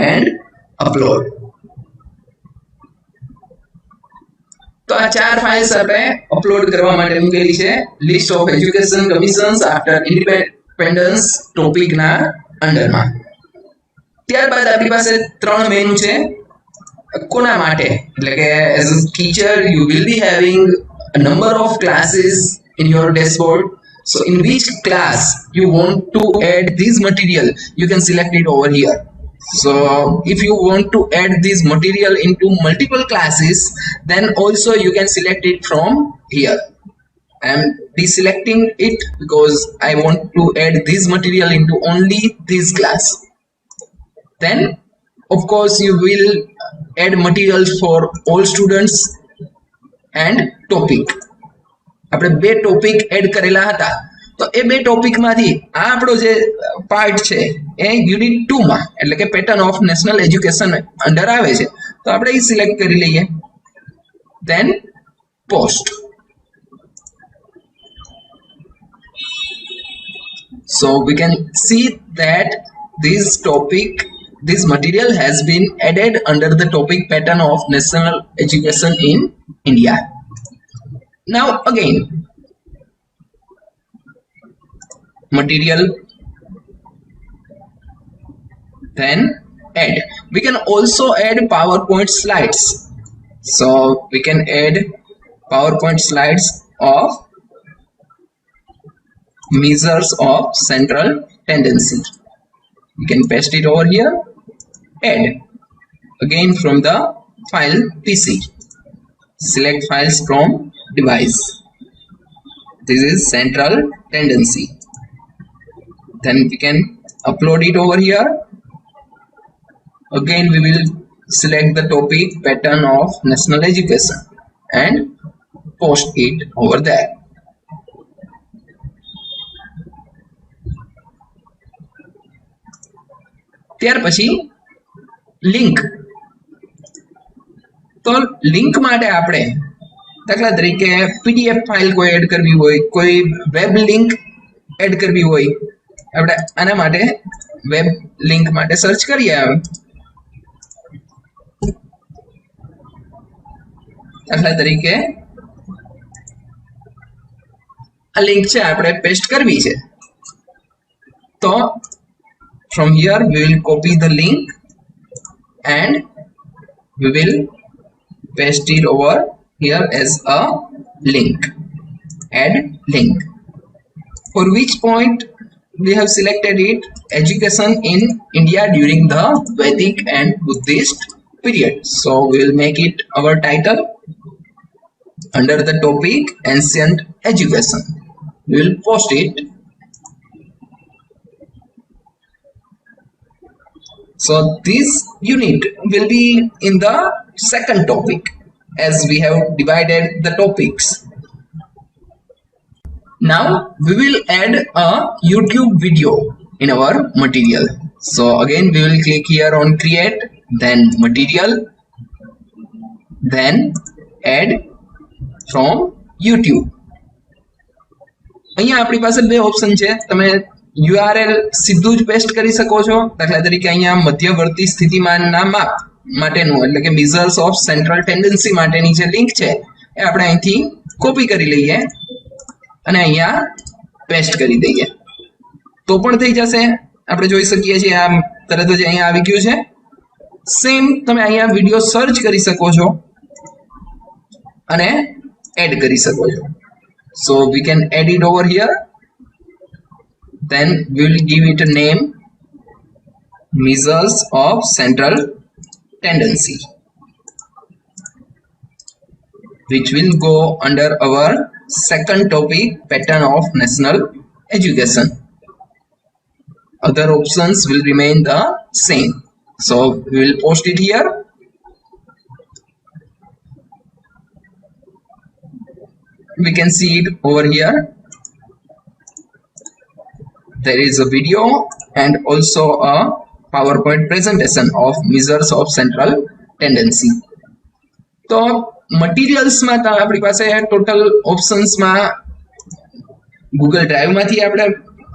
end upload. તો આ 4 ફાઇલ્સ આપણે અપલોડ કરવા માટે મૂકેલી છે. List of education commissions after independence topic ના અંડરમાં. ત્યારબાદ આપણી પાસે 3 મેનુ છે. કોના માટે? એટલે કે as a teacher you will be having a number of classes in your dashboard. So in which class you want to add this material, you can select it over here. So if you want to add this material into multiple classes, then also you can select it from here. I am deselecting it because I want to add this material into only this class. Then of course you will add materials for all students and topic. આપણે 2 topic add કરેલા હતા, તો એ 2 topic માંથી આ આપણો જે part છે એ unit 2 માં એટલે કે pattern of national education under આવે છે. તો આપણે એ સિલેક્ટ કરી લઈએ. Then post. So we can see that this material has been added under the topic pattern of national education in India. Now again, material, then add. We can also add PowerPoint slides. So we can add PowerPoint slides of measures of central tendency. You can paste it over here. Add again from the file PC. Select files from device. This is central tendency. Then we can upload it over here. Again we will select the topic pattern of national education and post it over there. ત્યાર પછી link. તો link માટે આપણે દાખલા તરીકે PDF file કોઈ add કરવી હોય, કોઈ વેબ લિંક એડ કરવી હોય, આપણે આના માટે વેબ લિંક માટે સર્ચ કરીએ. દાખલા તરીકે આ લિંક છે, આપણે પેસ્ટ કરવી છે. તો from here we will copy the link and we will paste it over here as a link. Add link. For which point we have selected it? Education in India during the Vedic and Buddhist period. So we will make it our title. Under the topic ancient education, we will post it. So this unit will be in the second topic as we have divided the topics. Now we will add a YouTube video in our material. So again we will click here on create, then material, then add from YouTube. અહીંયા આપણી પાસે 2 option છે. તમે URL સીધું જ paste કરી શકો છો. દાખલા તરીકે અહીંયા મધ્યવર્તી સ્થિતિમાનના માપ માટેનું એટલે કે મેઝર્સ ઓફ સેન્ટ્રલ ટેન્ડન્સી માટેની જે લિંક છે એ આપણે અહીંથી કોપી કરી લઈએ અને અહીંયા પેસ્ટ કરી દઈએ તો પણ થઈ જશે. આપણે જોઈ શકીએ છીએ આ તરત જ અહીંયા આવી ગયું છે. સેમ તમે અહીંયા વિડિયો સર્ચ કરી શકો છો અને એડ કરી શકો છો. So we can add it over here. Then we will give it a name measures of central tendency, which will go under our second topic, pattern of national education. Other options will remain the same, so we will post it here. We can see it over here. There is a video and also a PowerPoint presentation of measures of central tendency. तो materials में આપણી પાસે total options માં Google drive માંથી આપણે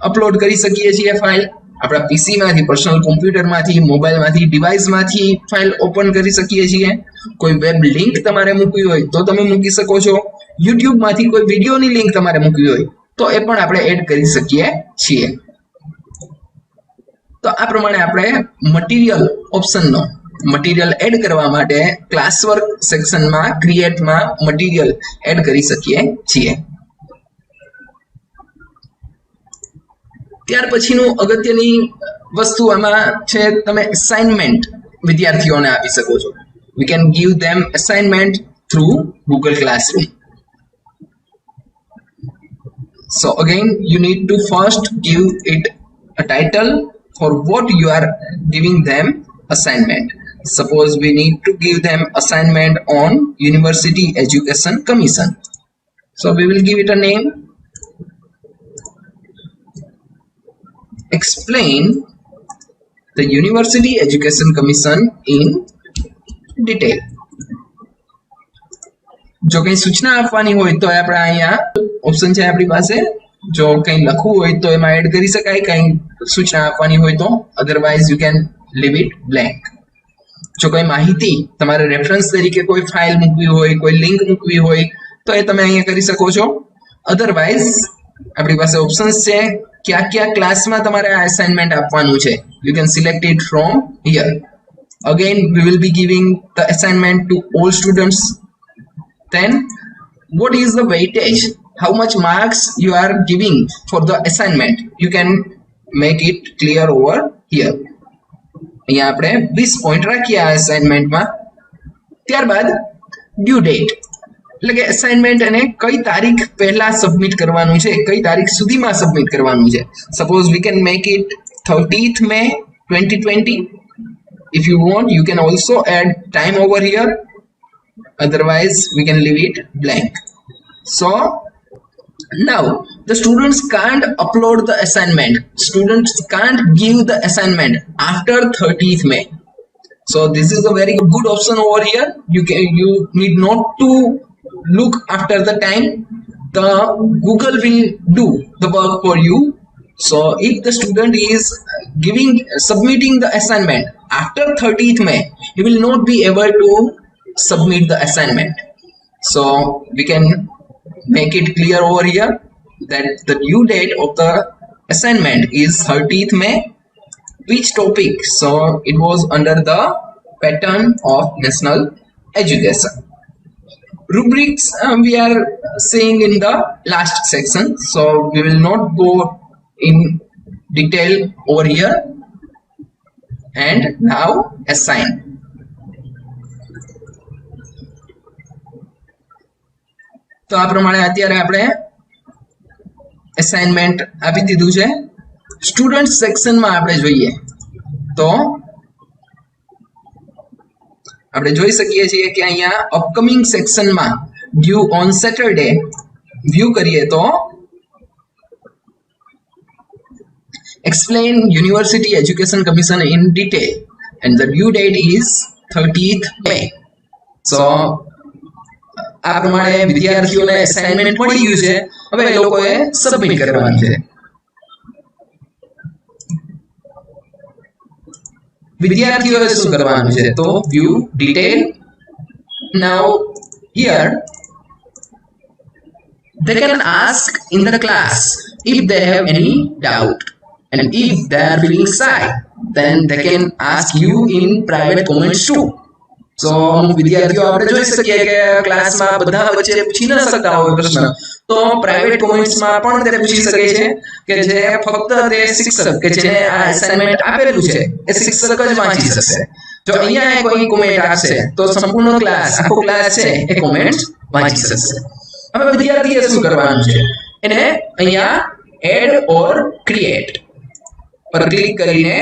upload કરી શકીએ છીએ ફાઇલ, આપણા પીસી માંથી, પર્સનલ કોમ્પ્યુટર માંથી, મોબાઈલ માંથી, ડિવાઇસ માંથી ફાઇલ ઓપન કરી શકીએ છીએ. કોઈ વેબ લિંક તમારે મૂકવી હોય તો તમે મૂકી શકો છો. યુટ્યુબ માંથી કોઈ વિડિયોની લિંક તમારે મૂકવી હોય તો એ પણ આપણે એડ કરી શકીએ છીએ. તો આ પ્રમાણે આપણે મટીરિયલ ઓપ્શનનો મટીરિયલ એડ કરવા માટે ક્લાસવર્ક સેક્શનમાં ક્રિએટમાં મટીરિયલ એડ કરી શકીએ છીએ. ત્યાર પછીનું અગત્યની વસ્તુ આમાં છે, તમે અસાઇનમેન્ટ વિદ્યાર્થીઓને આપી શકો છો. We can give them assignment through Google Classroom. So again, you need to first give it a title for what you are giving them assignment. Suppose we need to give them assignment on University Education Commission. So we will give it a name. Explain the University Education Commission in detail. જો કઈ સૂચના આપવાની હોય તો આપણે અહીંયા option છે આપણી પાસે, જો કઈ લખવું હોય તો એમાં એડ કરી શકાય, કઈ સૂચના આપવાની હોય તો, otherwise you can live it blank. જો કોઈ માહિતી તમારે રેફરન્સ તરીકે કોઈ ફાઇલ મૂકવી હોય, કોઈ લિંક મૂકવી હોય તો એ તમે અહીંયા કરી શકો છો. અધરવાઇઝ આપણી પાસે ઓપ્શન્સ છે ક્યાં ક્લાસમાં તમારે આ અસાઇનમેન્ટ આપવાનું છે. You can select it from here. Again, we will be giving the assignment to all students. Then, what is the weightage? How much marks you are giving for the assignment? You can make it clear over here. અહીંયા આપણે 20 point રાખીએ આ અસાઇનમેન્ટમાં. ત્યારબાદ due date, એટલે કે assignment એને કઈ તારીખ પહેલા સબમિટ કરવાનું છે, કઈ તારીખ સુધીમાં સબમિટ કરવાનું છે. Suppose we can make it 30th May 2020. If you want, you can also add time over here. Otherwise, we can leave it blank. So now the students can't upload the assignment. Students can't give the assignment after 30th May. So this is a very good option over here. You need not to look after the time. The Google will do the work for you. So if the student is submitting the assignment after 30th May, he will not be able to submit the assignment. So we can make it clear over here that the due date of the assignment is 30th May. Which topic? So it was under the pattern of national education. Rubrics we are seeing in the last section, so we will not go in detail over here. And now assign. તો આ પ્રમાણે અત્યારે આપણે assignment આપી દીધું છે. Student સેક્શનમાં આપણે જોઈએ તો આપણે જોઈ શકીએ છીએ કે અહીંયા અપકમિંગ સેક્શનમાં ડ્યુ ઓન સેટરડે વ્યૂ કરીએ તો explain University Education Commission in detail and the due date is 30th May. So આ પ્રમાણે વિદ્યાર્થીઓને અસાઇનમેન્ટ મળી ગયું છે, હવે એ લોકોએ સબમિટ કરવાનું છે. વિદ્યાર્થીઓએ શું કરવાનું છે તો view detail. Now here they can ask in the class if they have any doubt, and if they are feeling shy then they can ask you in private comments too. સો અમુક વિદ્યાર્થીઓ આપણે જોઈ શકીએ કે ક્લાસમાં બધા વચ્ચે પૂછી ન શકતા હોય પ્રશ્ન, તો પ્રાઇવેટ કોમેન્ટ્સમાં પણ તે પૂછી શકે છે કે જે ફક્ત તે શિક્ષક કે જેને આ અસાઇનમેન્ટ આપેલું છે એ શિક્ષક જ વાંચી શકશે. જો અહીંયા કોઈ કોમેન્ટ આપશે તો સંપૂર્ણ ક્લાસ, આખો ક્લાસ છે એ કોમેન્ટ વાંચી શકશે. હવે વિદ્યાર્થીએ શું કરવાનું છે, એને અહીંયા એડ ઓર ક્રિએટ પર ક્લિક કરીને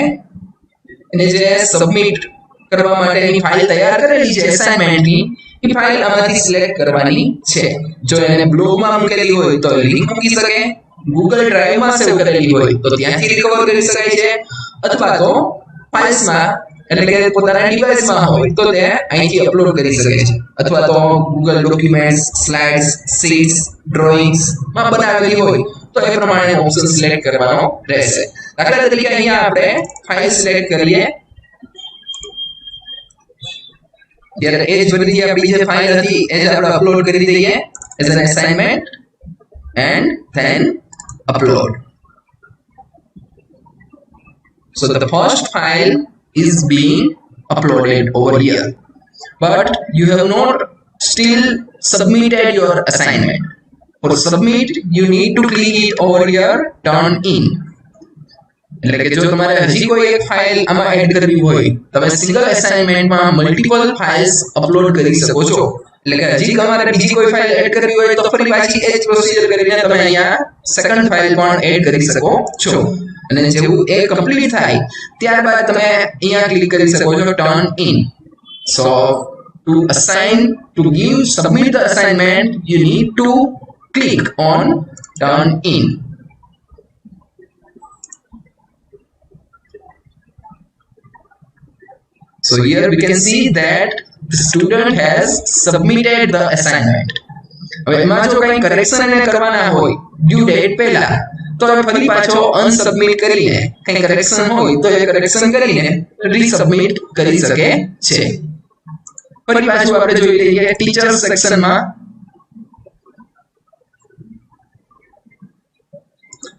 એને જે સબમિટ કરવા માટેની ફાઇલ તૈયાર કરેલી છે અસાઇનમેન્ટની, એ ફાઇલ આમાંથી સિલેક્ટ કરવાની છે. જો એને બ્લોગમાં મૂકેલી હોય તો લિંક મૂકી શકે, ગૂગલ ડ્રાઈવમાં સેવ કરેલી હોય તો ત્યાંથી રિકવર કરી શકાય છે, અથવા તો ફાઇલ્સમાં એટલે કે પોતાના ડિવાઇસમાં હોય તો તે અહીંથી અપલોડ કરી શકે છે, અથવા તો Google documents, slides, sheets, drawings માં બનાવેલી હોય તો એ પ્રમાણે ઓપ્શન સિલેક્ટ કરવાનો રહેશે. દાખલા તરીકે અહીંયા આપણે ફાઇલ સિલેક્ટ કરીએ, ત્યારે એ જ બધી આપણી જે ફાઇલ હતી એ જ આપણે અપલોડ કરી દઈએ as an assignment and then upload. So the first file is being uploaded over here, but you have not still submitted your assignment. For submit you need to click it over here, turn in. એટલે કે જો તમારે હજી કોઈ એક file આમાં add કરવી હોય, તમે સિંગલ અસાઇનમેન્ટમાં મલ્ટિપલ ફાઇલ્સ અપલોડ કરી શકો છો. એટલે કે હજી તમારે બીજી કોઈ ફાઇલ એડ કરવી હોય તો ફરી પાછી એ જ પ્રોસિજર કરીને તમે અહીંયા સેકન્ડ ફાઇલ પણ એડ કરી શકો છો. અને જેવું એ કમ્પ્લીટ થાય ત્યારબાદ તમે અહીંયા ક્લિક કરી શકો છો turn in. So to assign, to give submit the assignment you need to click on turn in. So here we can see that the student has submitted the assignment. હવે એમાં જો કંઈ કરેક્શન એને કરવાના હોય ડ્યુ ડેટ પહેલા, તો હવે ફરી પાછો અનસબમિટ કરીને કંઈ કરેક્શન હોય તો એ કરેક્શન કરીને રીસબમિટ કરી શકે છે. ફરી પાછું આપણે જોઈ લઈએ ટીચર સેક્શનમાં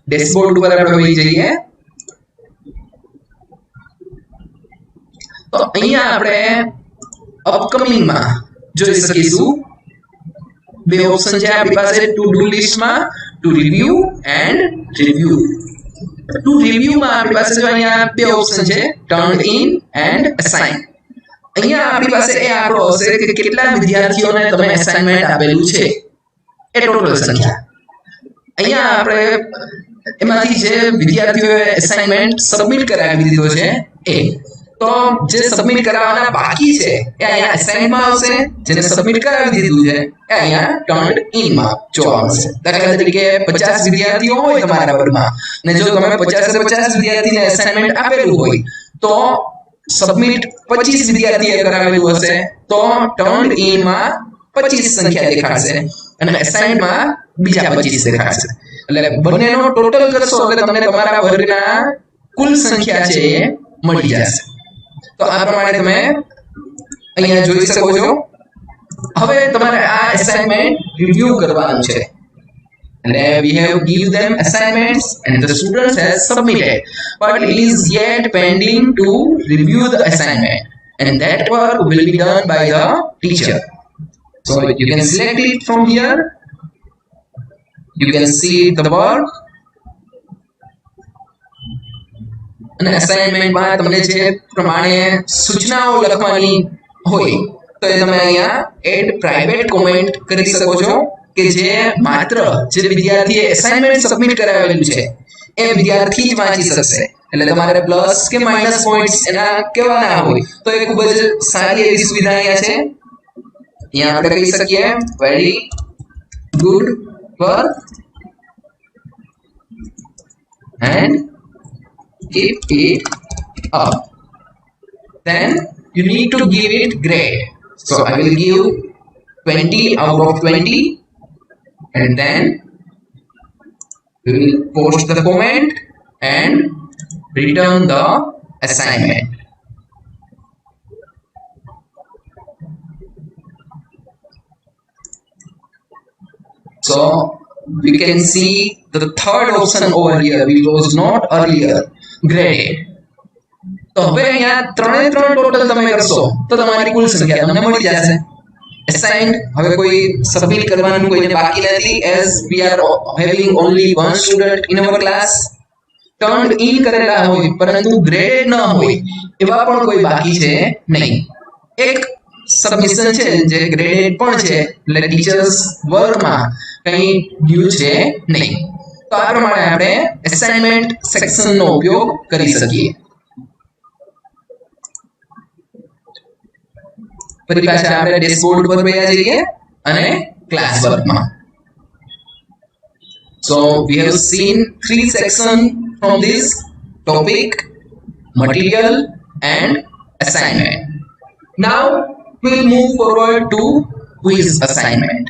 ડેશબોર્ડ ઉપર આપણે વહી જઈએ તો અહીંયા આપણે અપકમિંગમાં જોઈ શકીશું બે ઓપ્શન છે આપણી પાસે ટુ ડુ લિસ્ટમાં, to review and review. To રિવ્યુમાં આપણી પાસે જો અહીંયા બે ઓપ્શન છે ટર્ન ઇન એન્ડ અસાઇન. અહીંયા આપણી પાસે એ આંકડો હશે કે કેટલા વિદ્યાર્થીઓને તમે અસાઇનમેન્ટ આપેલું છે એ ટોટલ સંખ્યા. અહીંયા આપણે એમાંથી જે વિદ્યાર્થીઓએ અસાઇનમેન્ટ સબમિટ કરાવી દીધો છે એ, તો જે સબમિટ કરાવવાના બાકી છે એ અહીંયા અસાઇનમાં આવશે, જેને સબમિટ કરાવી દીધું છે એ અહીંયા ટર્ન્ડ ઇનમાં જોવા મળશે. દાખલા તરીકે 50 વિદ્યાર્થીઓ હોય તમારા વર્ગમાં અને જો તમે 50 વિદ્યાર્થીને અસાઇનમેન્ટ આપેલું હોય તો સબમિટ 25 વિદ્યાર્થીએ કરાવેલું હશે તો ટર્ન્ડ ઇનમાં 25 સંખ્યા દેખાડશે અને અસાઇનમાં બીજા 25 દેખાડશે. એટલે બંનેનો ટોટલ કરશો એટલે તમને તમારા વર્ગના કુલ સંખ્યા છે એ મળી જશે. તો આ પ્રમાણે તમે અહીંયા જોઈ શકો છો. હવે તમારે આ અસાઇનમેન્ટ રિવ્યુ કરવાનું છે. એટલે we have give them assignments and the students has submitted, but it is yet pending to review the assignment, and that work will be done by the teacher. So you can select it from here. You can see the work. અને અસાઇનમેન્ટમાં તમને જે પ્રમાણે સૂચનાઓ લખવાની હોય તો એ તમે અહીંયા એડ પ્રાઇવેટ કોમેન્ટ કરી શકો છો કે જે માત્ર જે વિદ્યાર્થીએ અસાઇનમેન્ટ સબમિટ કરાવેલું છે એ વિદ્યાર્થી જ વાંચી શકશે. એટલે તમારે પ્લસ કે માઇનસ પોઈન્ટ્સ એના કહેવાના હોય તો એ ખૂબ જ સારી એવી સુવિધા અહીંયા છે. અહીંયા આપણે કહી શકીએ very good work and keep it up. Then you need to give it grade. So I will give 20 out of 20 and then we will post the comment and return the assignment. So we can see the third option over here which was not earlier, graded. તો હવે અહીંયા ત્રણે ત્રણ total તમે કરશો કરશો તો તમારી કુલ સંખ્યા તમને મળી જશે. assigned હવે કોઈ સબમિટ કરવાનું કોઈને બાકી નથી as we are having only one student in our class. turned in કરેલા હોય પરંતુ ગ્રેડેડ ન હોય એવા પણ કોઈ બાકી છે નહીં. એક સબમિશન છે જે ગ્રેડેડ પણ છે એટલે ટીચર્સ વર્ગમાં કંઈ ગયું છે નહીં. તો આ પ્રમાણે આપણે અસાઇનમેન્ટ સેક્શનનો ઉપયોગ કરી શકીએ. ફરી પાછા આપણે ડેશબોર્ડ પર વયા જઈએ અને class વર્કમાં. So we have seen 3 sections from this topic, material and assignment. Now we will move forward to quiz assignment.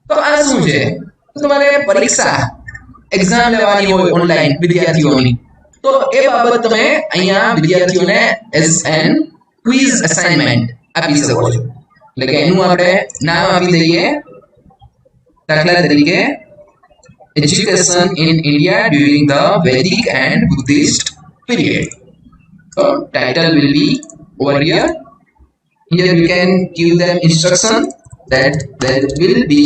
તો આ શું છે? તમારે પરીક્ષા એક્ઝામ લેવાની હોય ઓનલાઈન વિદ્યાર્થીઓની, તો એ બાબત તમે અહીંયા વિદ્યાર્થીઓને એઝ એન ક્વિઝ અસાઇનમેન્ટ આપી શકો છો. એટલે કે એનું આપણે નામ આપી દઈએ, દાખલા તરીકે education in India during the Vedic and Buddhist period. So title will be over here. Here we can give them instruction that there will be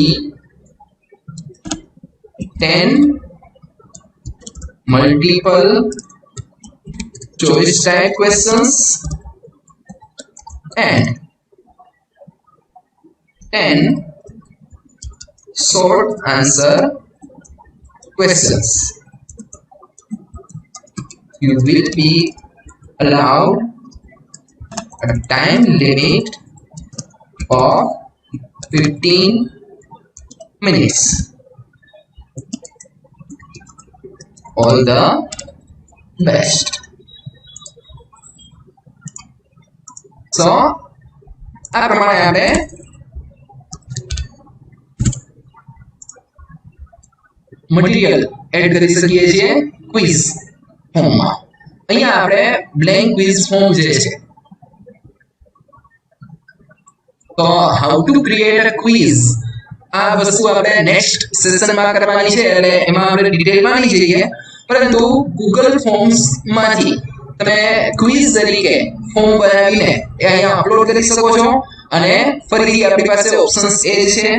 10 multiple choice type questions and 10 short answer questions. You will be allowed a time limit of 15 minutes. All the best. So, આ પ્રમાણે આપણે material add કરી શકીએ છીએ quiz ફોર્મમાં. અહીંયા આપણે blank quiz form જે છે, તો how to create a quiz આ વસ્તુ આપણે નેક્સ્ટ સેશનમાં કરવાની છે, એટલે એમાં આપણે ડિટેલમાં નહીં જઈએ, પરંતુ ગૂગલ ફોર્મ્સમાંથી તમે ક્વિઝ તરીકે ફોર્મ બનાવીને એ અહીંયા અપલોડ કરી શકો છો. અને ફરીથી આપણી પાસે ઓપ્શન્સ એ છે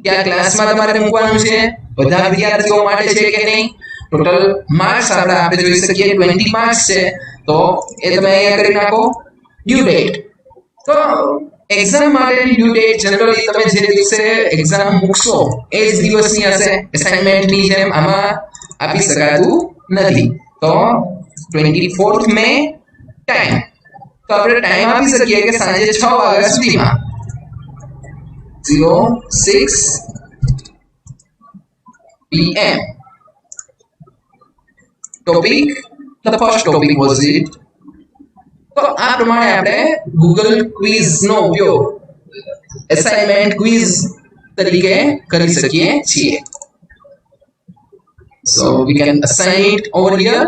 ત્યાં ક્લાસમાં તમારે મૂકવાનું છે, બધા વિદ્યાર્થીઓ માટે છે કે નહીં, ટોટલ માર્ક્સ આપણે જોઈ શકીએ 20 માર્ક્સ છે, તો એ તમે અહીંયા કરી નાખો. ડ્યુ ડેટ, તો એક્ઝામ માટેની ડ્યુ ડેટ જનરલી તમે જે દિવસે એક્ઝામ મૂકશો એ જ દિવસની હશે. અસાઇનમેન્ટની જેમ આમાં આપી શકાતું નથી. તો 24th મે ટાઈમ, તો આપણે ટાઈમ આપી શકીએ કે સાંજે 6 વાગ્યા સુધીમાં 06 PM. Topic, the first topic was it. તો આ પ્રમાણે આપણે ગૂગલ ક્વિઝ નો ઉપયોગ અસાઇનમેન્ટ ક્વિઝ તરીકે કરી શકીએ છીએ. So we can assign it over here.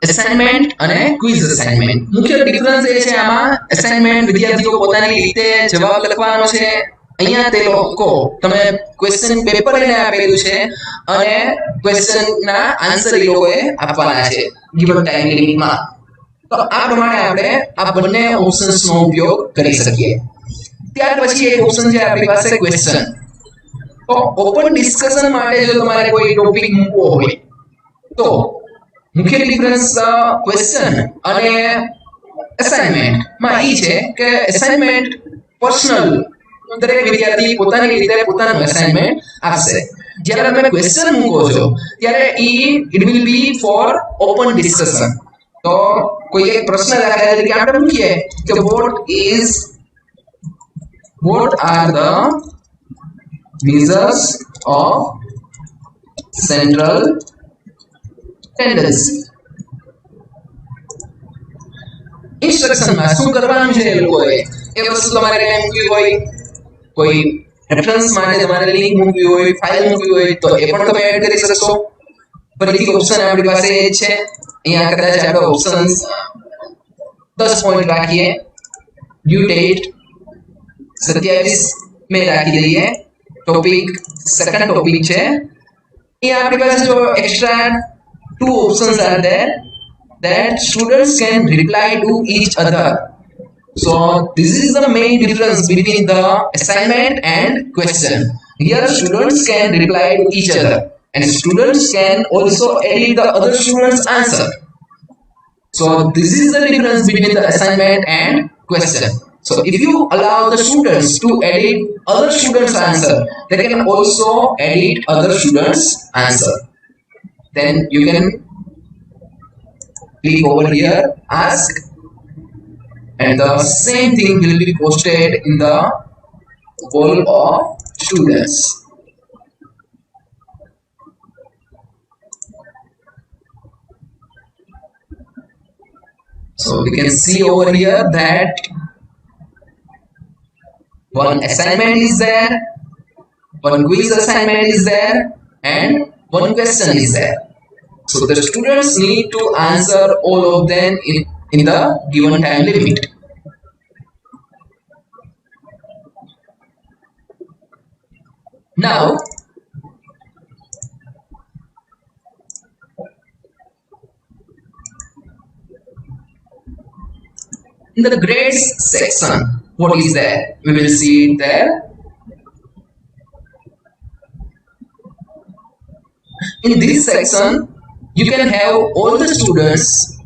Assignment અને ક્વિઝ અસાઇનમેન્ટ મુખ્ય ડિફરન્સ એ છે, આમાં અસાઇનમેન્ટ વિદ્યાર્થીઓ પોતાની રીતે જવાબ લખવાનો છે. અહીંયા તે લોકો તમે ક્વેશ્ચન પેપર એને આપેલું છે અને ક્વેશ્ચનના આન્સર એ લોકોએ આપવાના છે ગિવન ટાઈમ લિમિટમાં. તો આ પ્રમાણે આપણે આ બંને ઓપ્શન્સનો ઉપયોગ કરી શકીએ. ત્યાર પછી એક ઓપ્શન છે આપણી પાસે ક્વેશ્ચન. તો ઓપન ડિસ્કશન માટે જો તમારે કોઈ ટોપિક મૂકવો હોય તો મુખ્ય ડિફરન્સ ક્વેશ્ચન અને અસાઇનમેન્ટ માં એ છે કે અસાઇનમેન્ટ પર્સનલ, દરેક વિદ્યાર્થી પોતાની રીતે પોતાનું અસાઇનમેન્ટ આપશે. જ્યારે તમે ક્વેશ્ચન મૂકો છો ત્યારે it will be for open discussion. તો કોઈ એક પ્રશ્ન દાખલા તરીકે આપણે મૂકીએ કે what are the measures of central tendency. ઇન્સ્ટ્રક્શનમાં શું કરવાનું છે એ લોકોએ એ વસ્તુ તમારે કઈ મૂકવી હોય, કોઈ રેફરન્સ માટે તમારે લિંક મૂકવી હોય, ફાઇલ મૂકવી હોય તો એ પણ તમે એડ કરી શકશો. ફરીથી ઓપ્શન આપણી પાસે એ છે. અહીંયા કદાચ આપણે ઓપ્શન્સ 10 પોઈન્ટ રાખીએ. ડ્યુ ડેટ 27 મે રાખી દઈએ. ટોપિક સેકન્ડ ટોપિક છે here आपके पास जो extra two options are there that students can reply to each other. So this is the main difference between the assignment and question. Here students can reply to each other and students can also edit the other students' answer. So this is the difference between the assignment and question. So if you allow the students to edit other students' answer, they can also edit other students' answer. Then you can click over here, ask, and the same thing will be posted in the wall of students. So we can see over here that one assignment is there, one quiz assignment is there, and one question is there. So the students need to answer all of them in the given time limit. Now, in the grades section, what is there? We will see it there. In this section, you can have all the students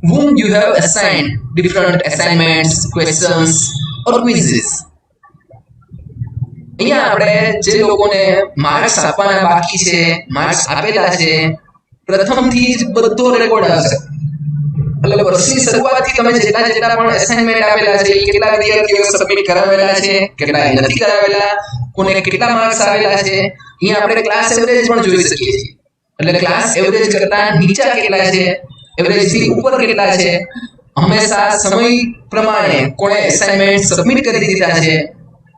whom you have assigned different assignments, questions or quizzes. અહીંયા આપણે જે લોકોને marks આપવાના બાકી છે, marks આપેલા છે, પ્રથમથી જ બધો રેકોર્ડ આવશે. એટલે વર્ષની શરૂઆતથી તમે જેટલા જેટલા પણ અસાઇનમેન્ટ આપેલા છે, કેટલા વિદ્યાર્થીઓએ સબમિટ કરાવેલા છે, કેટલા નથી કરાવેલા, કોને કેટલા માર્ક્સ આવેલા છે, અહીંયા આપણે ક્લાસ એવરેજ પણ જોઈ શકીએ છીએ. એટલે ક્લાસ એવરેજ કરતા નીચા કેટલા છે, એવરેજ થી ઉપર કેટલા છે, હંમેશા સમય પ્રમાણે કોણે અસાઇનમેન્ટ સબમિટ કરી દીધા છે,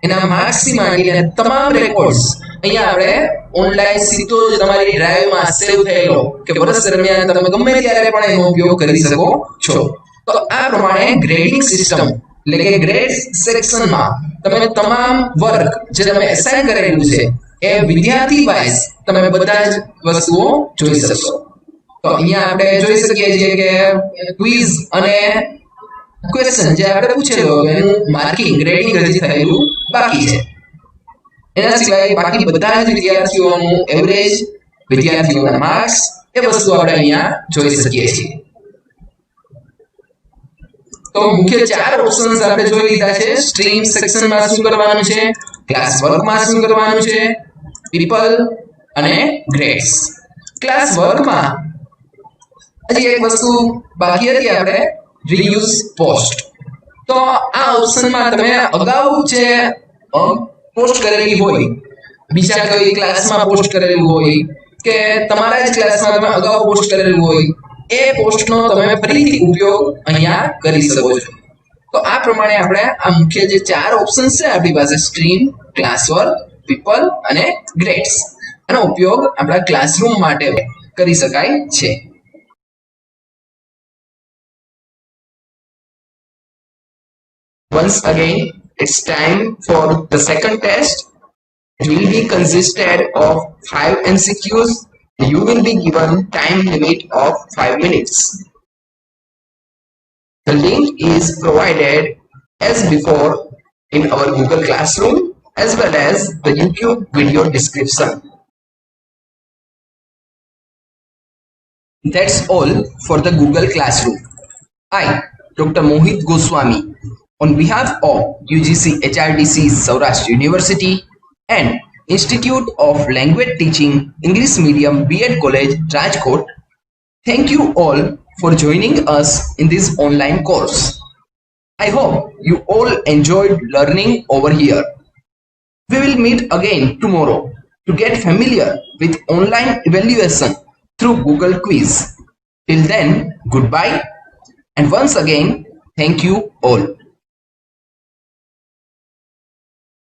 એના માર્ક્સથી માંડીને તમામ રેકોર્ડ્સ અહીંયા આપણે ઓનલાઈન સીધો જ તમારી ડ્રાઈવમાં સેવ થયેલો કે વર્ષ દરમિયાન તમે ગમે ત્યારે પણ એનો ઉપયોગ કરી શકો છો. તો આ પ્રમાણે ગ્રેડિંગ સિસ્ટમ એટલે કે ગ્રેડ સેક્શનમાં તમે તમામ વર્ક જે તમે અસાઇન કરેલું છે એ વિદ્યાર્થી વાઇઝ તમે બધા જ વસ્તુઓ જોઈ શકશો. તો અહીંયા આપણે જોઈ શકીએ છીએ કે ક્વિઝ અને ક્વેશ્ચન જે આપણે પૂછેલો એનું માર્કિંગ ગ્રેડિંગ હજી થયેલું બાકી છે. એના સિવાય બાકી બધા જ વિદ્યાર્થીઓનું એવરેજ, વિદ્યાર્થીઓના માર્ક્સ એ વસ્તુ આપણે અહીંયા જોઈ શકીએ છીએ. તો મુખ્ય ચાર ઓપ્શન્સ આપણે જોઈ લીધા છે. સ્ટ્રીમ સેક્શનમાં શું કરવાનું છે, ક્લાસ વર્કમાં શું કરવાનું છે, પીપલ અને ગ્રેડ્સ. ક્લાસ વર્કમાં હજી એક વસ્તુ બાકી હતી આપણે, રીયુઝ પોસ્ટ. તો આ ઓપ્શનમાં તમે અગાઉ જે પોસ્ટ કરેલી હોય, બીજા કોઈ ક્લાસમાં પોસ્ટ કરેલું હોય કે તમારા જ ક્લાસમાં તમે અગાઉ પોસ્ટ કરેલું હોય, એ પોસ્ટનો તમે ફરીથી ઉપયોગ અહીંયા કરી શકો છો. તો આ પ્રમાણે આપણે આ મુખ્ય જે ચાર ઓપ્શન્સ છે આપણી પાસે, સ્ટ્રીમ, ક્લાસવર્ક, પીપલ અને ગ્રેડ્સ, આનો ઉપયોગ આપણા ક્લાસરૂમ માટે કરી શકાય છે. Once again, it's time for the second test. It will be consisted of 5 MCQs. You will be given time limit of 5 minutes. The link is provided as before in our Google Classroom as well as the YouTube video description. That's all for the Google Classroom. I, Dr. Mohit Goswami, on behalf of UGC HRDC Saurashtra University and Institute of Language Teaching English Medium B.Ed College Rajkot, thank you all for joining us in this online course. I hope you all enjoyed learning over here. We will meet again tomorrow to get familiar with online evaluation through Google Quiz. Till then, goodbye, and once again, thank you all.